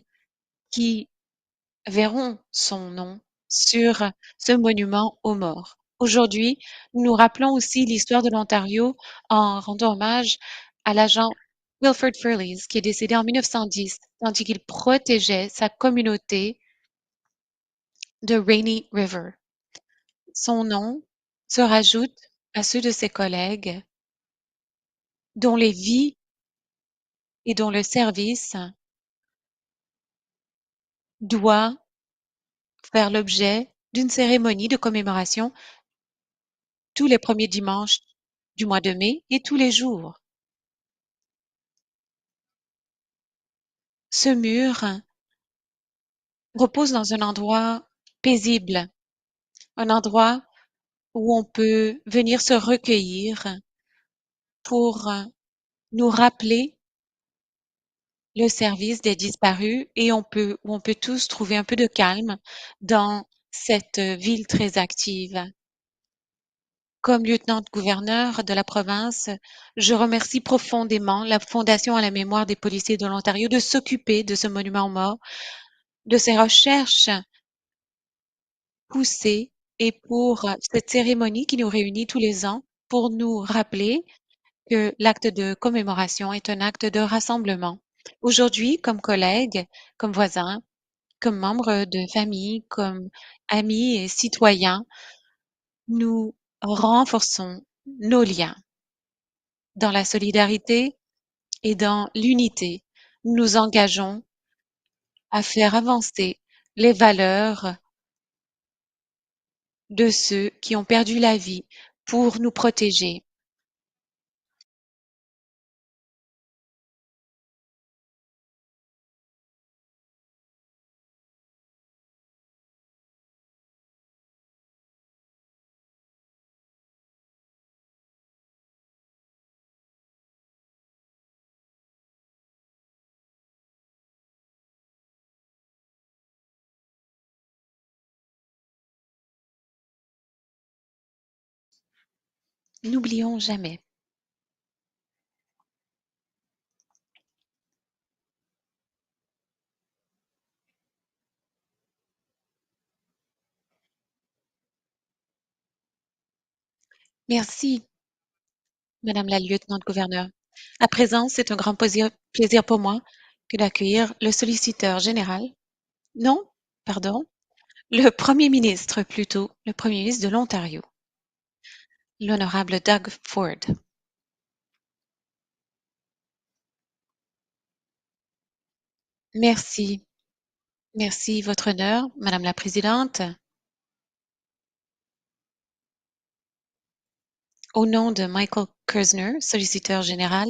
qui verront son nom sur ce monument aux morts. Aujourd'hui, nous rappelons aussi l'histoire de l'Ontario en rendant hommage à l'agent Wilfrid Furley, qui est décédé en 1910, tandis qu'il protégeait sa communauté de Rainy River. Son nom se rajoute à ceux de ses collègues dont les vies et dont le service doit faire l'objet d'une cérémonie de commémoration tous les premiers dimanches du mois de mai et tous les jours. Ce mur repose dans un endroit paisible, un endroit où on peut venir se recueillir pour nous rappeler le service des disparus et où on peut tous trouver un peu de calme dans cette ville très active. Comme lieutenant-gouverneur de la province, je remercie profondément la Fondation à la mémoire des policiers de l'Ontario de s'occuper de ce monument aux morts, de ces recherches poussées et pour cette cérémonie qui nous réunit tous les ans pour nous rappeler que l'acte de commémoration est un acte de rassemblement. Aujourd'hui, comme collègues, comme voisins, comme membres de famille, comme amis et citoyens, nous renforçons nos liens dans la solidarité et dans l'unité. Nous nous engageons à faire avancer les valeurs de ceux qui ont perdu la vie pour nous protéger. N'oublions jamais. Merci, Madame la lieutenant-gouverneur. À présent, c'est un grand plaisir pour moi que d'accueillir le solliciteur général. Non, pardon, le Premier ministre plutôt, le Premier ministre de l'Ontario, l'honorable Doug Ford. Merci. Merci, Votre Honneur, Madame la Présidente. Au nom de Michael Kersner, solliciteur général,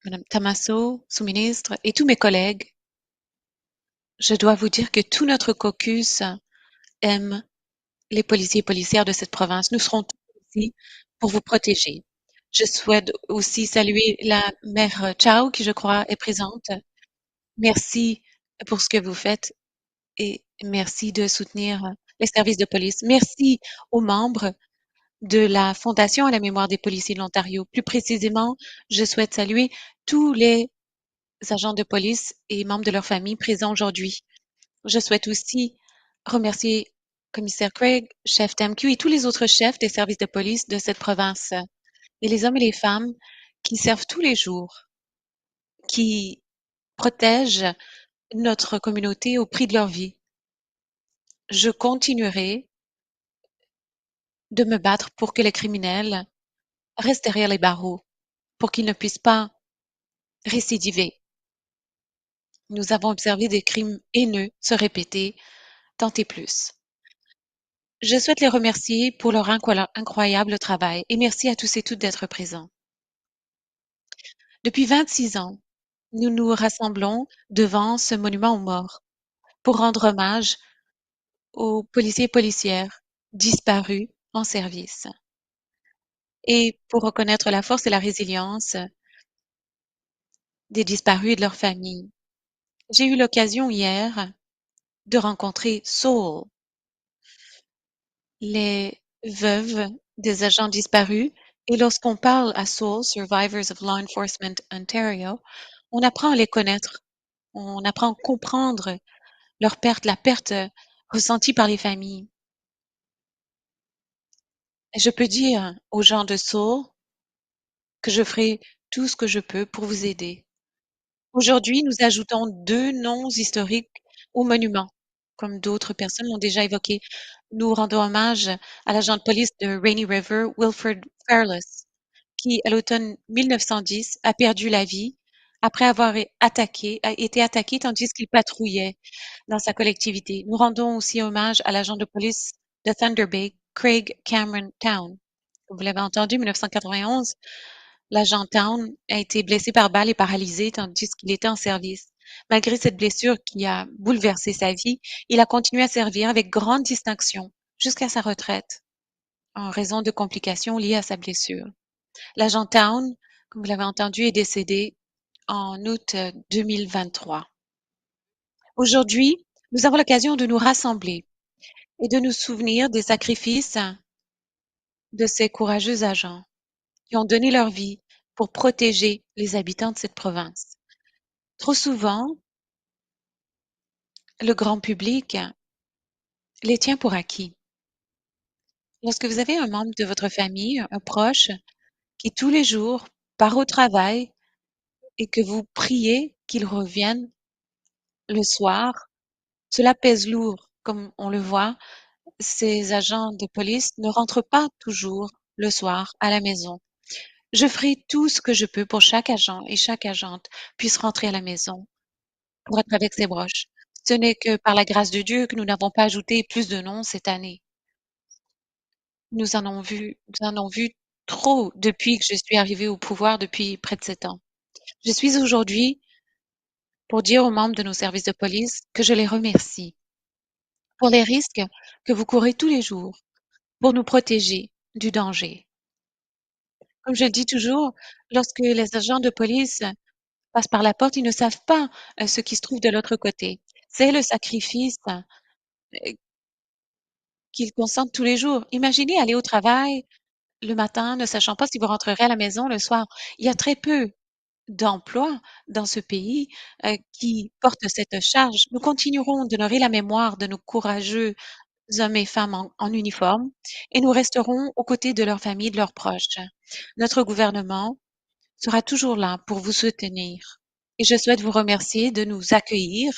Madame Tamasso, sous-ministre, et tous mes collègues, je dois vous dire que tout notre caucus aime les policiers et policières de cette province. Nous serons tous ici pour vous protéger. Je souhaite aussi saluer la mère Chao, qui je crois est présente. Merci pour ce que vous faites et merci de soutenir les services de police. Merci aux membres de la Fondation à la mémoire des policiers de l'Ontario. Plus précisément, je souhaite saluer tous les agents de police et membres de leur famille présents aujourd'hui. Je souhaite aussi remercier commissaire Craig, chef TAMQ et tous les autres chefs des services de police de cette province et les hommes et les femmes qui servent tous les jours, qui protègent notre communauté au prix de leur vie. Je continuerai de me battre pour que les criminels restent derrière les barreaux, pour qu'ils ne puissent pas récidiver. Nous avons observé des crimes haineux se répéter tant et plus. Je souhaite les remercier pour leur incroyable travail et merci à tous et toutes d'être présents. Depuis 26 ans, nous nous rassemblons devant ce monument aux morts pour rendre hommage aux policiers et policières disparus en service et pour reconnaître la force et la résilience des disparus et de leurs familles. J'ai eu l'occasion hier de rencontrer Saul, les veuves des agents disparus, et lorsqu'on parle à Saul, Survivors of Law Enforcement Ontario, on apprend à les connaître, on apprend à comprendre leur perte, la perte ressentie par les familles. Et je peux dire aux gens de Saul que je ferai tout ce que je peux pour vous aider. Aujourd'hui, nous ajoutons 2 noms historiques au monument, comme d'autres personnes l'ont déjà évoqué. Nous rendons hommage à l'agent de police de Rainy River, Wilfred Fairless, qui, à l'automne 1910, a perdu la vie après avoir été attaqué tandis qu'il patrouillait dans sa collectivité. Nous rendons aussi hommage à l'agent de police de Thunder Bay, Craig Cameron Town. Comme vous l'avez entendu, 1991, l'agent Town a été blessé par balle et paralysé tandis qu'il était en service. Malgré cette blessure qui a bouleversé sa vie, il a continué à servir avec grande distinction jusqu'à sa retraite en raison de complications liées à sa blessure. L'agent Town, comme vous l'avez entendu, est décédé en août 2023. Aujourd'hui, nous avons l'occasion de nous rassembler et de nous souvenir des sacrifices de ces courageux agents qui ont donné leur vie pour protéger les habitants de cette province. Trop souvent, le grand public les tient pour acquis. Lorsque vous avez un membre de votre famille, un proche, qui tous les jours part au travail et que vous priez qu'il revienne le soir, cela pèse lourd. Comme on le voit, ces agents de police ne rentrent pas toujours le soir à la maison. Je ferai tout ce que je peux pour chaque agent et chaque agente puisse rentrer à la maison pour être avec ses proches. Ce n'est que par la grâce de Dieu que nous n'avons pas ajouté plus de noms cette année. Nous en avons vu trop depuis que je suis arrivée au pouvoir depuis près de 7 ans. Je suis aujourd'hui pour dire aux membres de nos services de police que je les remercie pour les risques que vous courez tous les jours pour nous protéger du danger. Comme je le dis toujours, lorsque les agents de police passent par la porte, ils ne savent pas ce qui se trouve de l'autre côté. C'est le sacrifice qu'ils consentent tous les jours. Imaginez aller au travail le matin, ne sachant pas si vous rentrerez à la maison le soir. Il y a très peu d'emplois dans ce pays qui portent cette charge. Nous continuerons d'honorer la mémoire de nos courageux hommes et femmes en uniforme et nous resterons aux côtés de leurs familles et de leurs proches. Notre gouvernement sera toujours là pour vous soutenir. Et je souhaite vous remercier de nous accueillir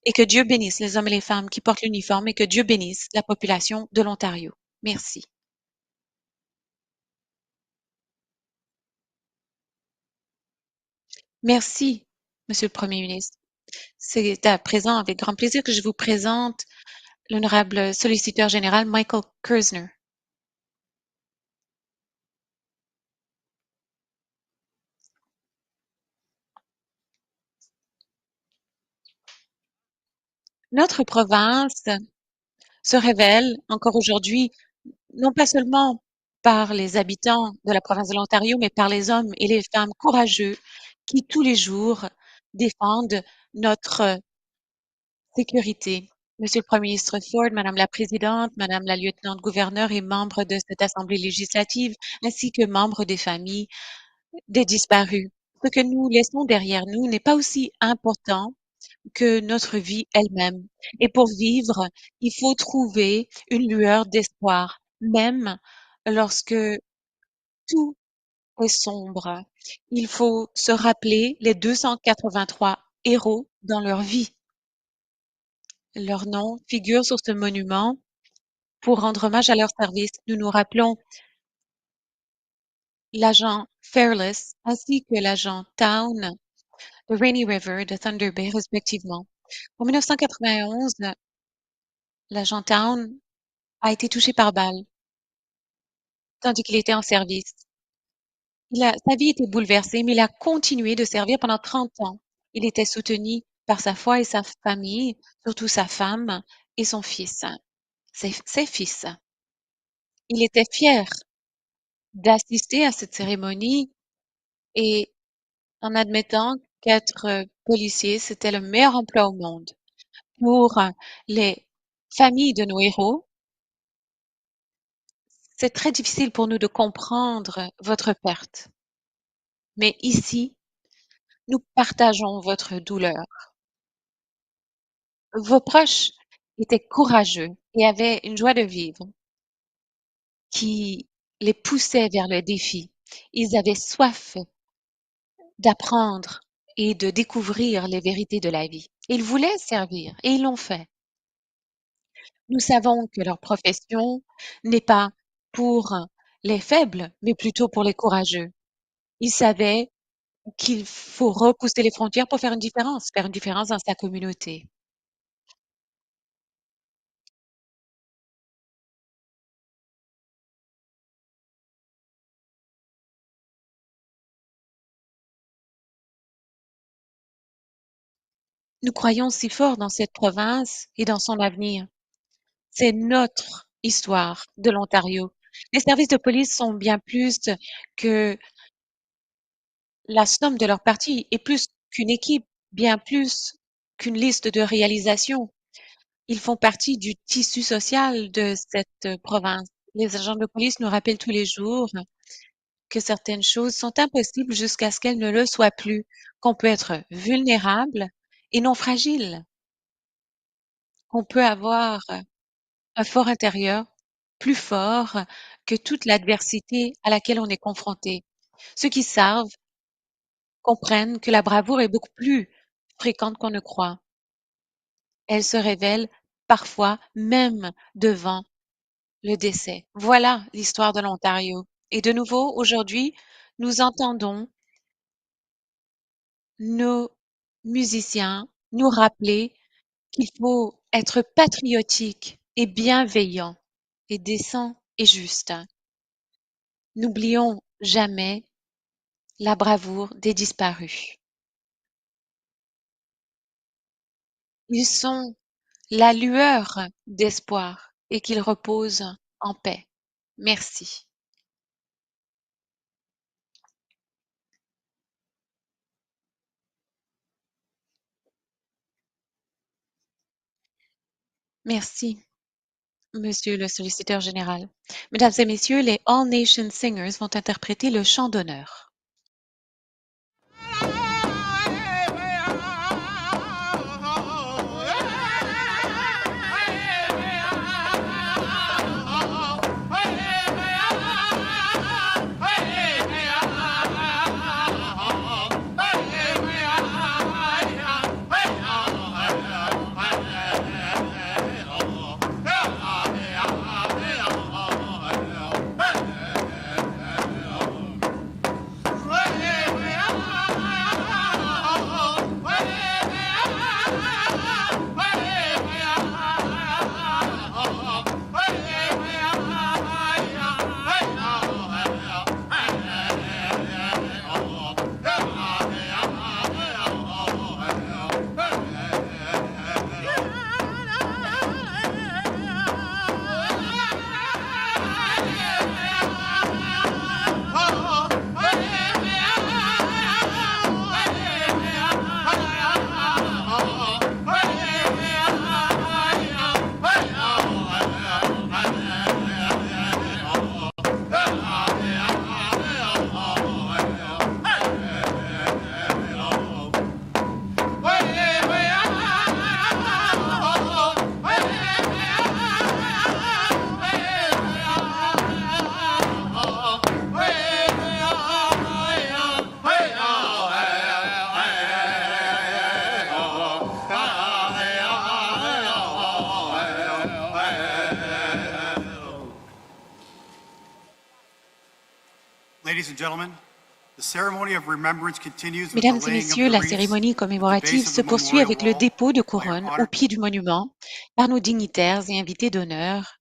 et que Dieu bénisse les hommes et les femmes qui portent l'uniforme et que Dieu bénisse la population de l'Ontario. Merci. Merci, Monsieur le Premier ministre. C'est à présent avec grand plaisir que je vous présente l'honorable solliciteur général Michael Kersner. Notre province se révèle encore aujourd'hui non pas seulement par les habitants de la province de l'Ontario, mais par les hommes et les femmes courageux qui tous les jours défendent notre sécurité. Monsieur le Premier ministre Ford, Madame la Présidente, Madame la Lieutenant-Gouverneur et membres de cette Assemblée législative, ainsi que membres des familles des disparus. Ce que nous laissons derrière nous n'est pas aussi important que notre vie elle-même. Et pour vivre, il faut trouver une lueur d'espoir, même lorsque tout est sombre. Il faut se rappeler les 283 héros dans leur vie. Leurs noms figurent sur ce monument pour rendre hommage à leur service. Nous nous rappelons l'agent Fearless ainsi que l'agent Town de Rainy River, de Thunder Bay, respectivement. En 1991, l'agent Town a été touché par balle tandis qu'il était en service. Sa vie était bouleversée, mais il a continué de servir pendant 30 ans. Il était soutenu par sa foi et sa famille, surtout sa femme et son fils, ses fils. Il était fier d'assister à cette cérémonie et en admettant qu'être policier, c'était le meilleur emploi au monde. Pour les familles de nos héros, c'est très difficile pour nous de comprendre votre perte. Mais ici, nous partageons votre douleur. Vos proches étaient courageux et avaient une joie de vivre qui les poussait vers le défi. Ils avaient soif d'apprendre et de découvrir les vérités de la vie. Ils voulaient servir et ils l'ont fait. Nous savons que leur profession n'est pas pour les faibles, mais plutôt pour les courageux. Ils savaient qu'il faut repousser les frontières pour faire une différence dans sa communauté. Nous croyons si fort dans cette province et dans son avenir. C'est notre histoire de l'Ontario. Les services de police sont bien plus que la somme de leurs parties et plus qu'une équipe, bien plus qu'une liste de réalisations. Ils font partie du tissu social de cette province. Les agents de police nous rappellent tous les jours que certaines choses sont impossibles jusqu'à ce qu'elles ne le soient plus, qu'on peut être vulnérable et non fragile, qu'on peut avoir un fort intérieur plus fort que toute l'adversité à laquelle on est confronté. Ceux qui savent comprennent que la bravoure est beaucoup plus fréquente qu'on ne croit. Elle se révèle parfois même devant le décès. Voilà l'histoire de l'Ontario. Et de nouveau, aujourd'hui, nous entendons nos musiciens nous rappeler qu'il faut être patriotique et bienveillant et décent et juste. N'oublions jamais la bravoure des disparus. Ils sont la lueur d'espoir et qu'ils reposent en paix. Merci. Merci. Monsieur le solliciteur général. Mesdames et messieurs, les All Nation Singers vont interpréter le chant d'honneur. Ladies and gentlemen, the ceremony of remembrance continues with the Mesdames et laying of messieurs, the la wreaths cérémonie at the commémorative base of se the poursuit memorial avec le wall dépôt de by our couronnes au honored pied du monument par nos dignitaires et invités d'honneur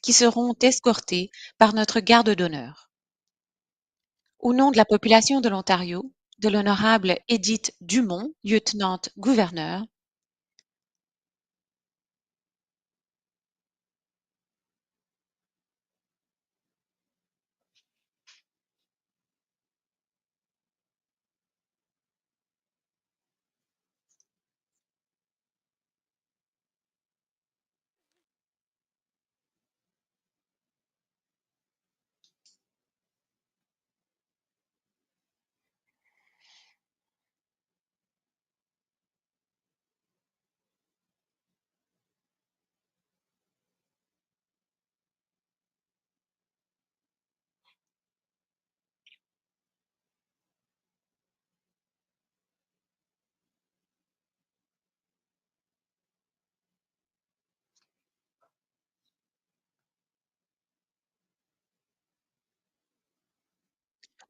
qui seront escortés par notre garde d'honneur. Au nom de la population de l'Ontario, de l'honorable Edith Dumont, lieutenant-gouverneur,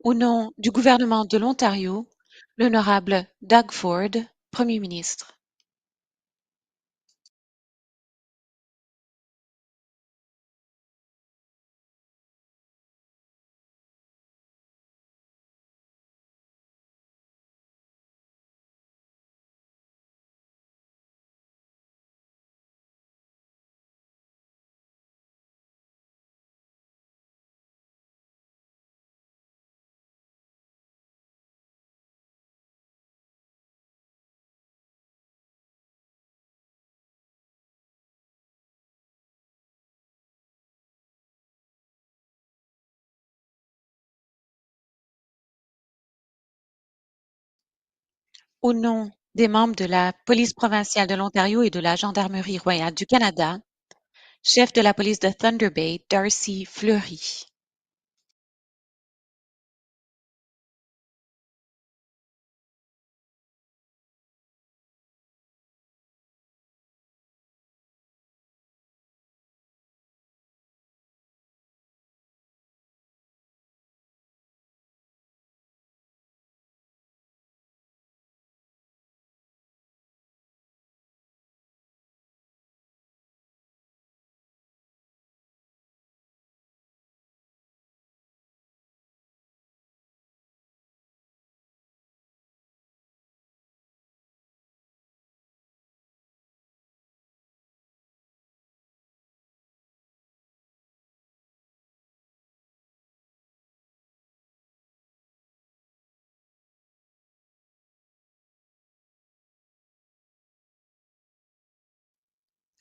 au nom du gouvernement de l'Ontario, l'honorable Doug Ford, Premier ministre. Au nom des membres de la Police provinciale de l'Ontario et de la Gendarmerie royale du Canada, chef de la police de Thunder Bay, Darcy Fleury.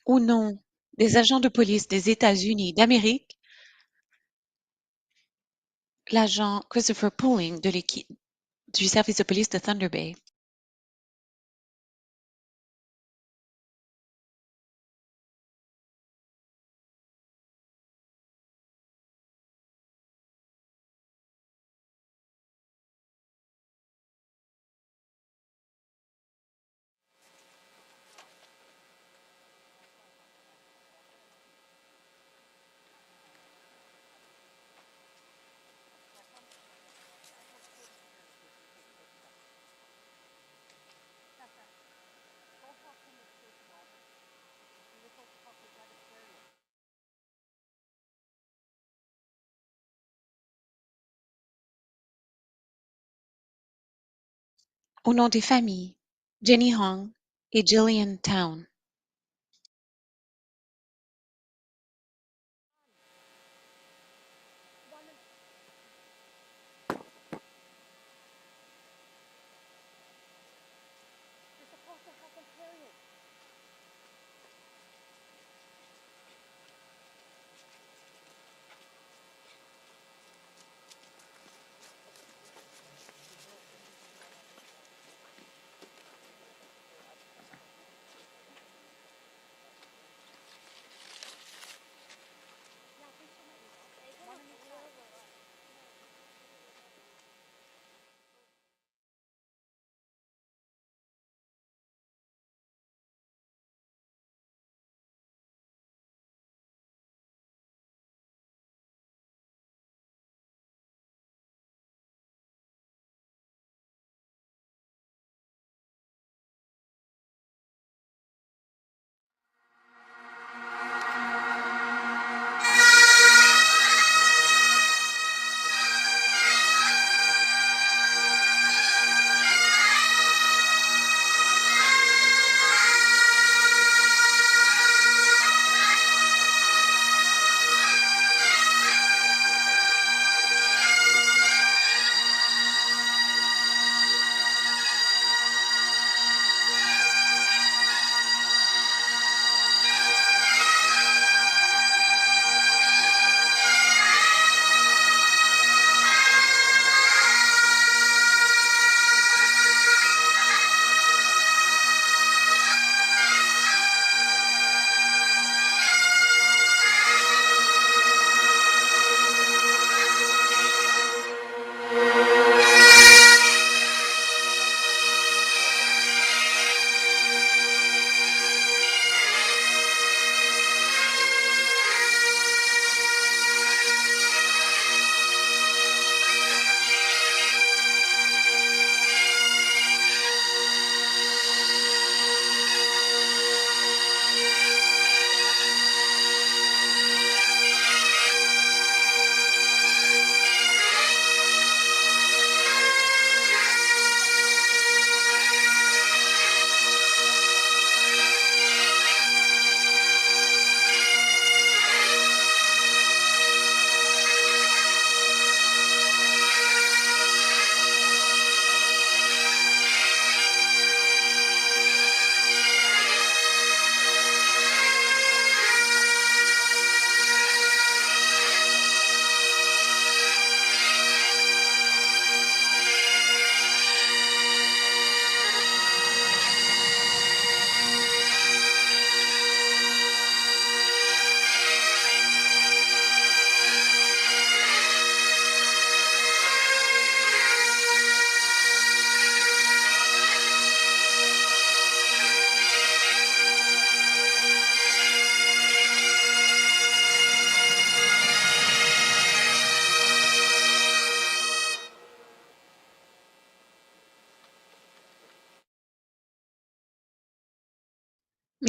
Au nom des agents de police des États-Unis d'Amérique, l'agent Christopher Pulling du service de police de Thunder Bay. Au nom des familles, Jenny Hong et Jillian Town.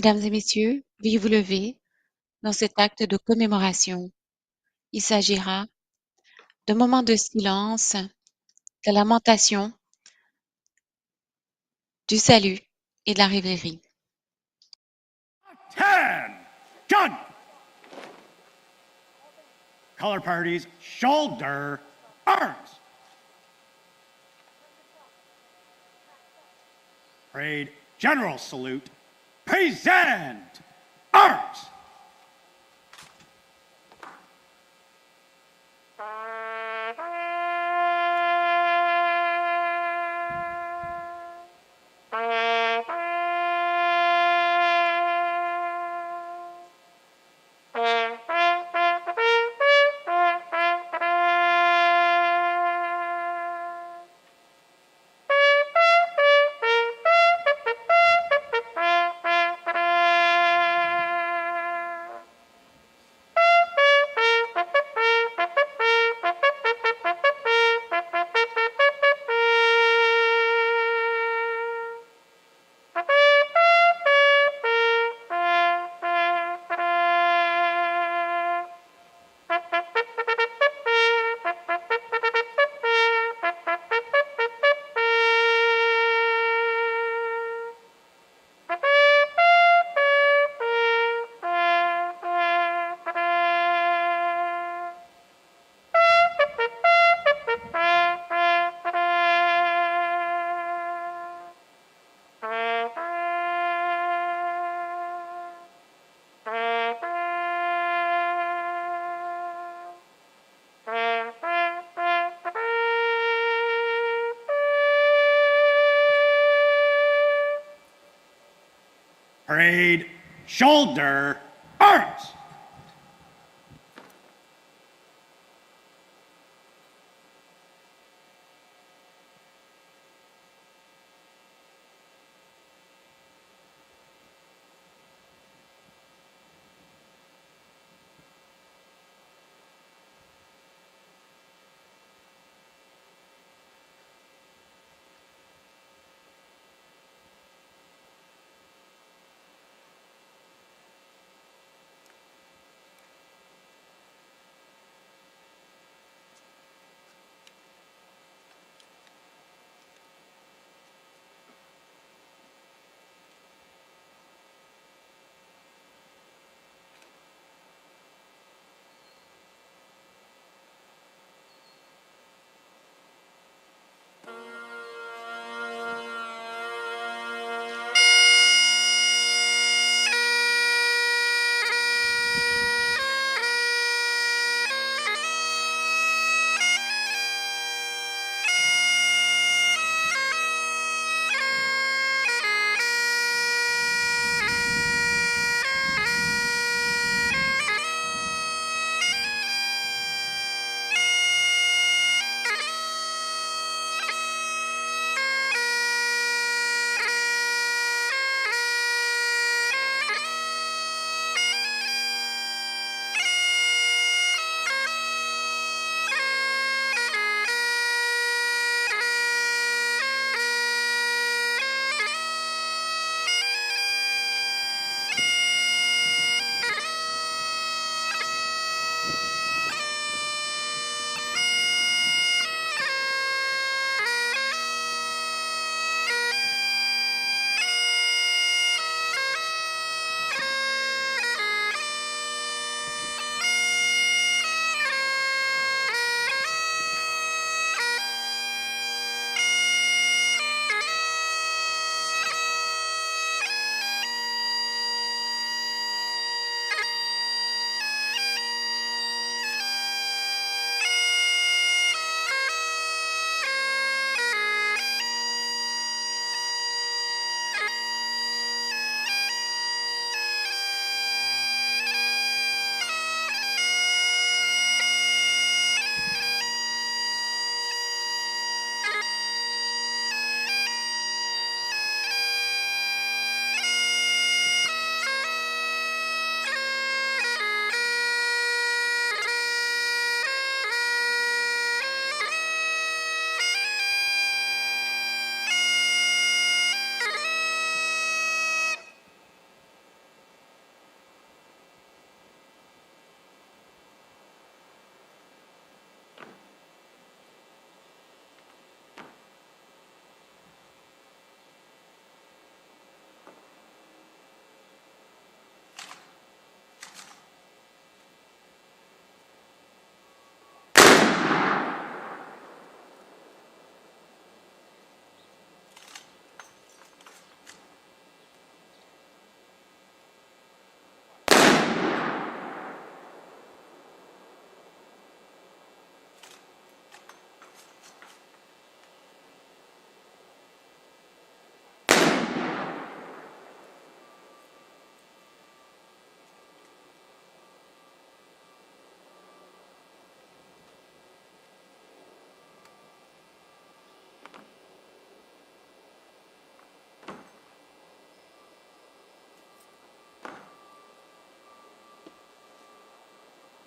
Mesdames et messieurs, veuillez vous lever dans cet acte de commémoration. Il s'agira d'un moment de silence, de lamentation, du salut et de la rêverie. 10. Gun. Color parties, shoulder, arms. Parade, general salute, present, arms. Parade, shoulder, arms.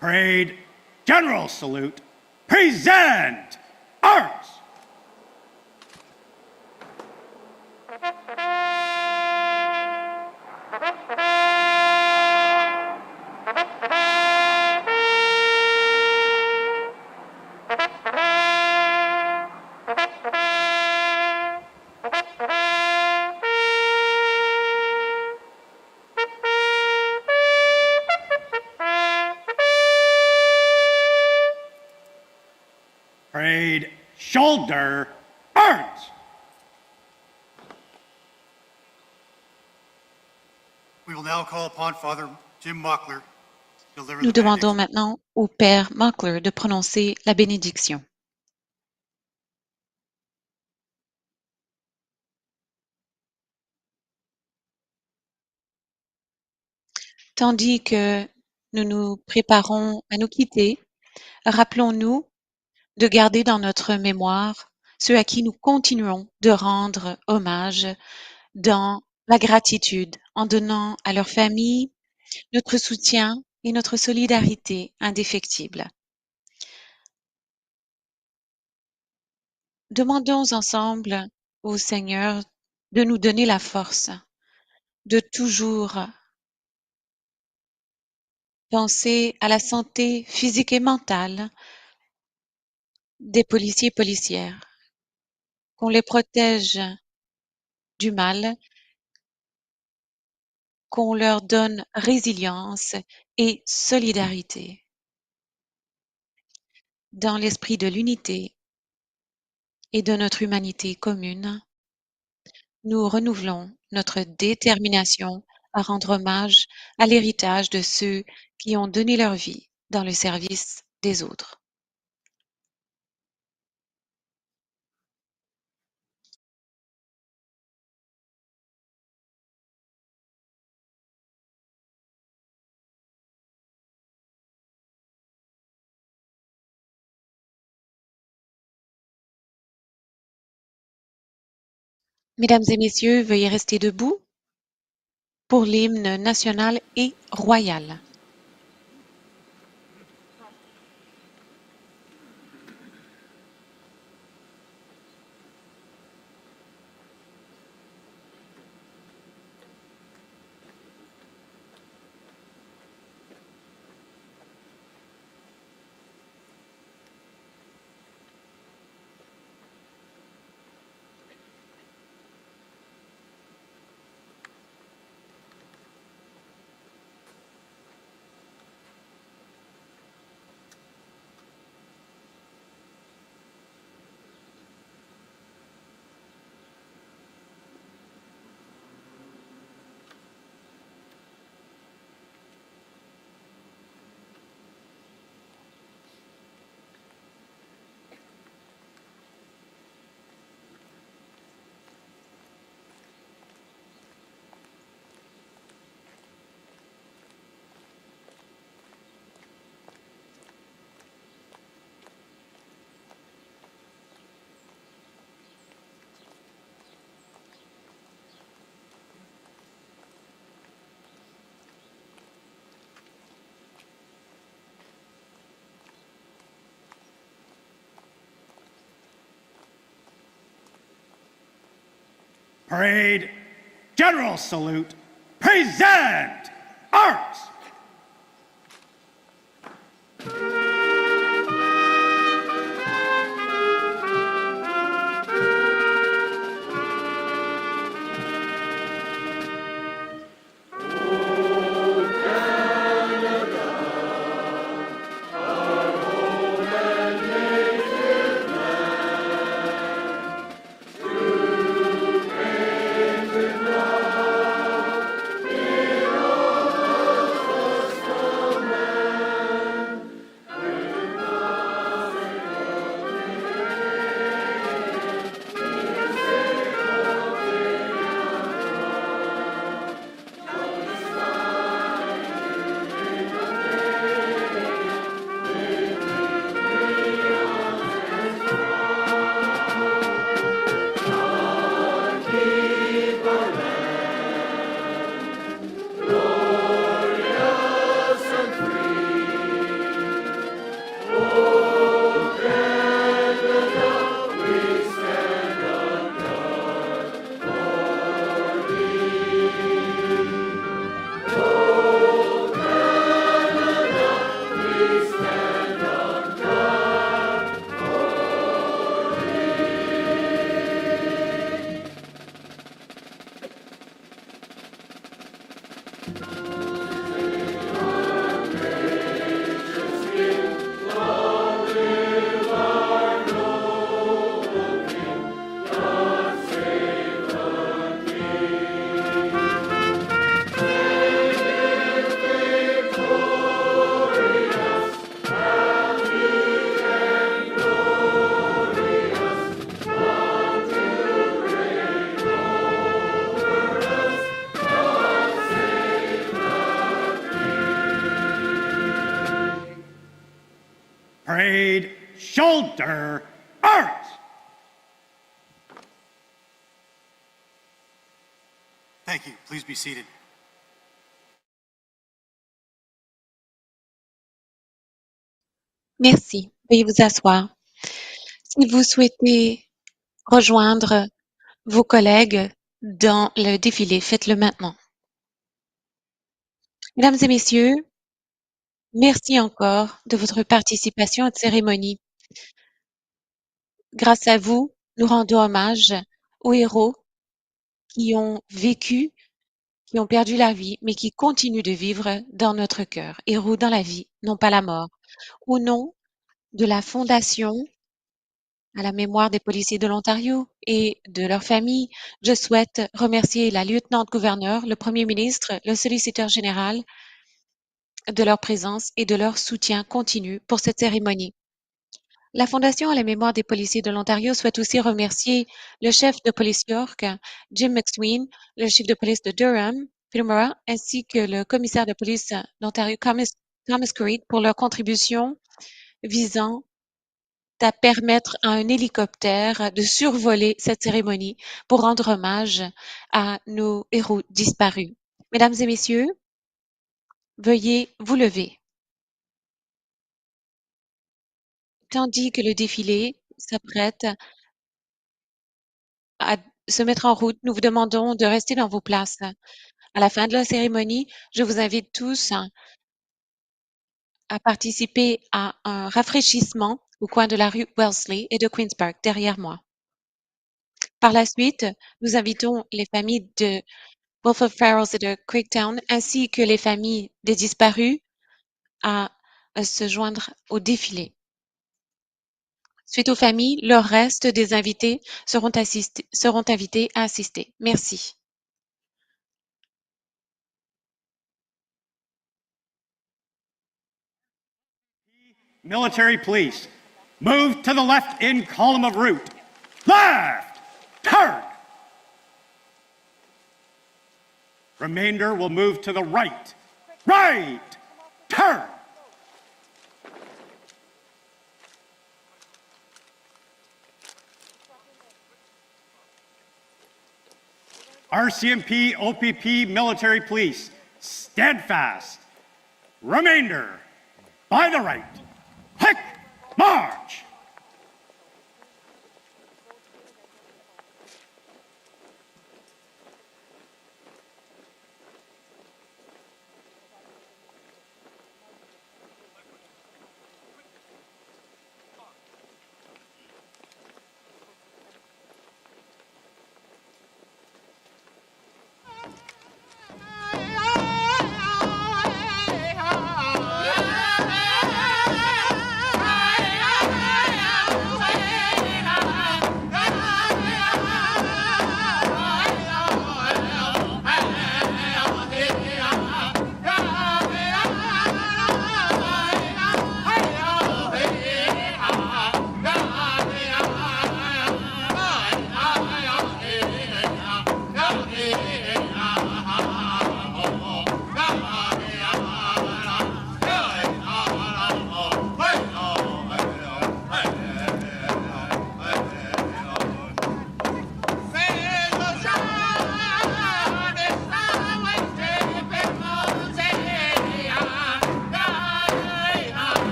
Parade, general salute, present, arms. Parade, shoulder, arms. We will now call upon Father Jim Mockler to deliver Nous the demandons benediction. maintenant au Père Mockler de prononcer la bénédiction. Tandis que nous nous préparons à nous quitter, rappelons-nous de garder dans notre mémoire ceux à qui nous continuons de rendre hommage dans la gratitude, en donnant à leur famille notre soutien et notre solidarité indéfectible. Demandons ensemble au Seigneur de nous donner la force de toujours penser à la santé physique et mentale des policiers et policières, qu'on les protège du mal, qu'on leur donne résilience et solidarité. Dans l'esprit de l'unité et de notre humanité commune, nous renouvelons notre détermination à rendre hommage à l'héritage de ceux qui ont donné leur vie dans le service des autres. Mesdames et messieurs, veuillez rester debout pour l'hymne national et royal. Parade General Salute. Present arms. Parade shoulder arms. Thank you. Please be seated. Merci. Veuillez vous asseoir. Si vous souhaitez rejoindre vos collègues dans le défilé, faites-le maintenant. Mesdames et messieurs, merci encore de votre participation à cette cérémonie. Grâce à vous, nous rendons hommage aux héros qui ont vécu, qui ont perdu la vie, mais qui continuent de vivre dans notre cœur. Héros dans la vie, non pas la mort. Au nom de la Fondation à la mémoire des policiers de l'Ontario et de leurs familles, je souhaite remercier la lieutenant-gouverneure, le premier ministre, le solliciteur général de leur présence et de leur soutien continu pour cette cérémonie. La Fondation à la mémoire des policiers de l'Ontario souhaite aussi remercier le chef de police York, Jim McSween, le chef de police de Durham, Peter Murrah, ainsi que le commissaire de police d'Ontario, Thomas Creed, pour leur contribution visant à permettre à un hélicoptère de survoler cette cérémonie pour rendre hommage à nos héros disparus. Mesdames et messieurs, veuillez vous lever. Tandis que le défilé s'apprête à se mettre en route, nous vous demandons de rester dans vos places. À la fin de la cérémonie, je vous invite tous à participer à un rafraîchissement au coin de la rue Wellesley et de Queen's Park, derrière moi. Par la suite, nous invitons les familles de Wolf Farrells et de Quaketown, ainsi que les familles des disparus, à se joindre au défilé. Suite aux familles, le reste des invités seront invités à assister. Merci. Military police, move to the left in column of route. Left, turn. Remainder will move to the right. Right, turn. RCMP, OPP, military police, steadfast. Remainder, by the right. Quick, march.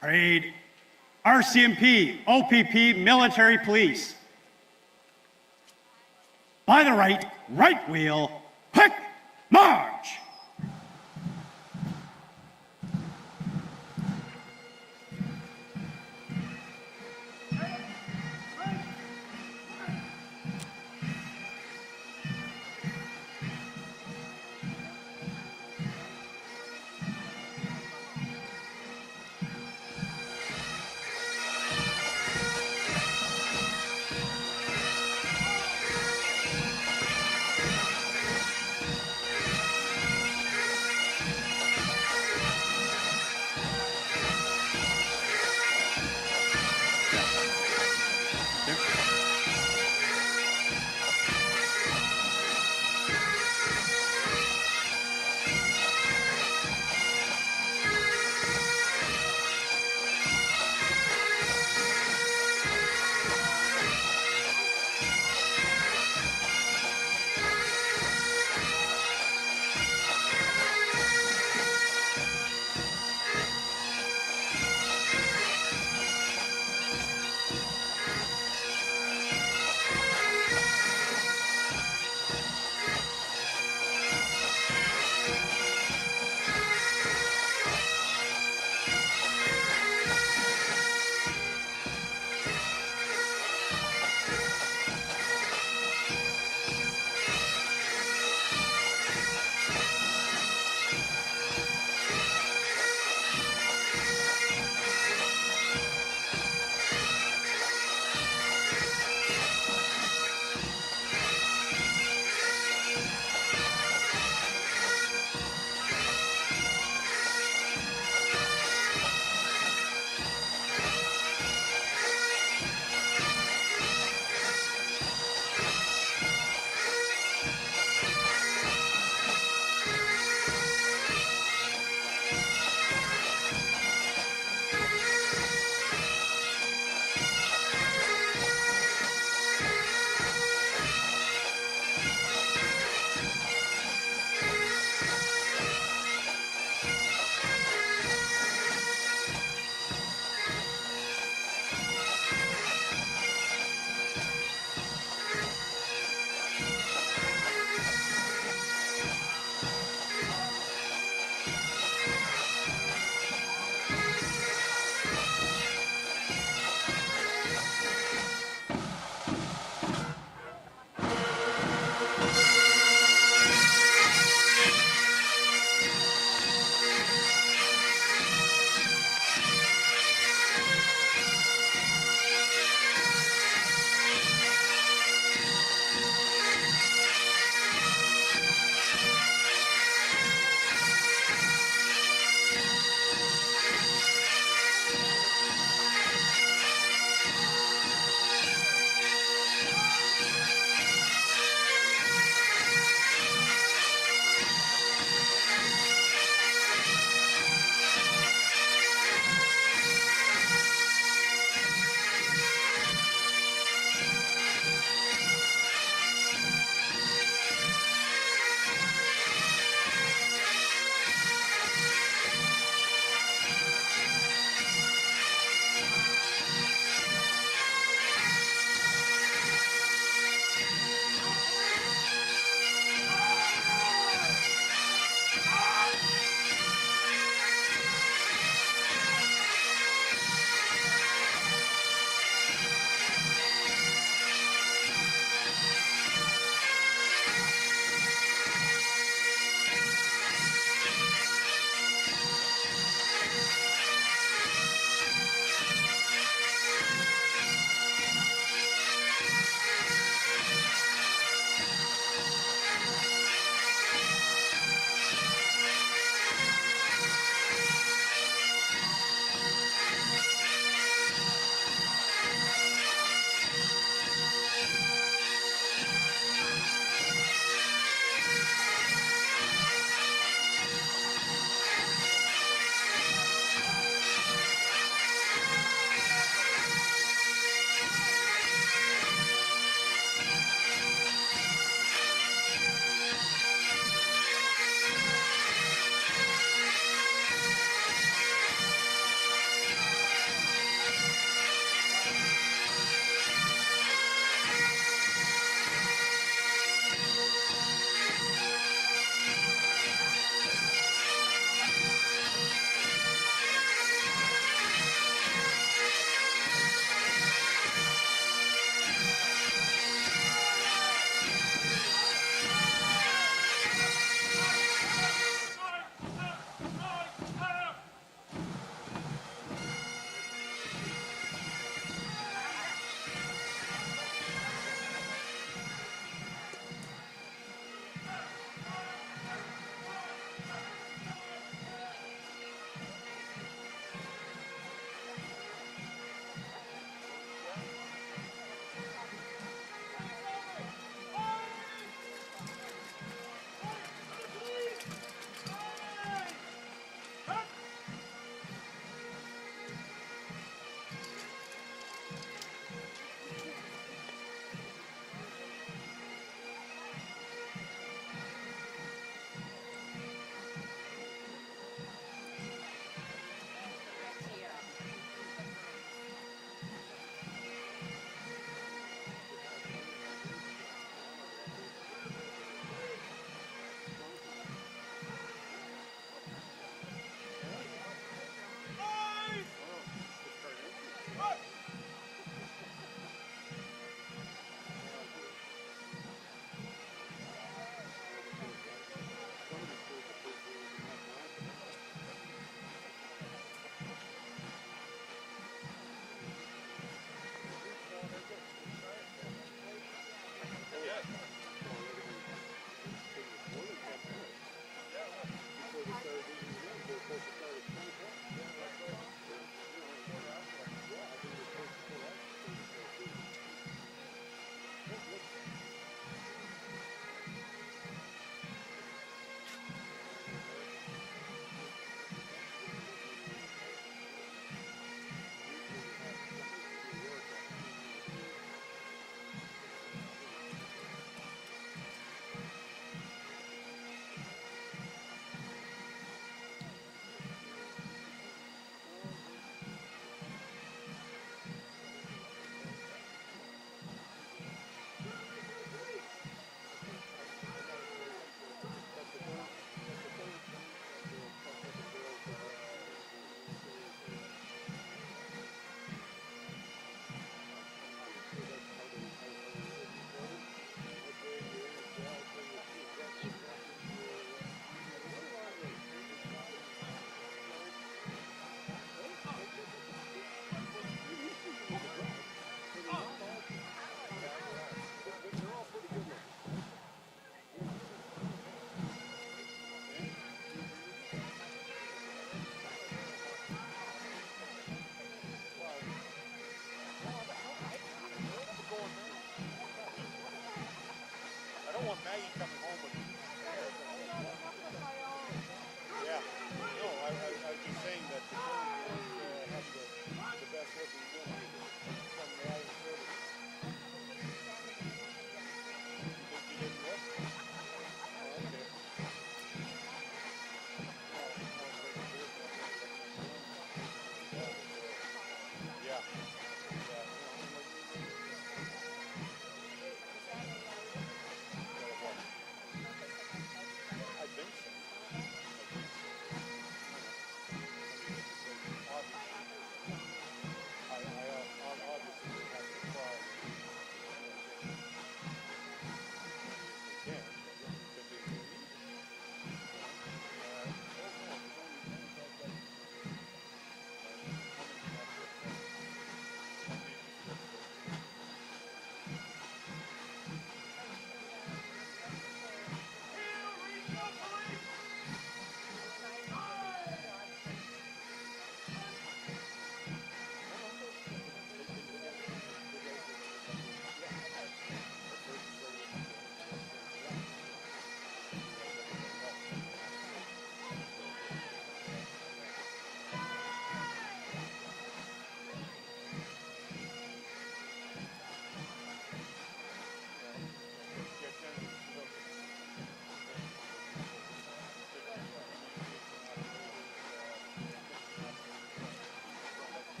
Parade. RCMP, OPP, military police. By the right wheel,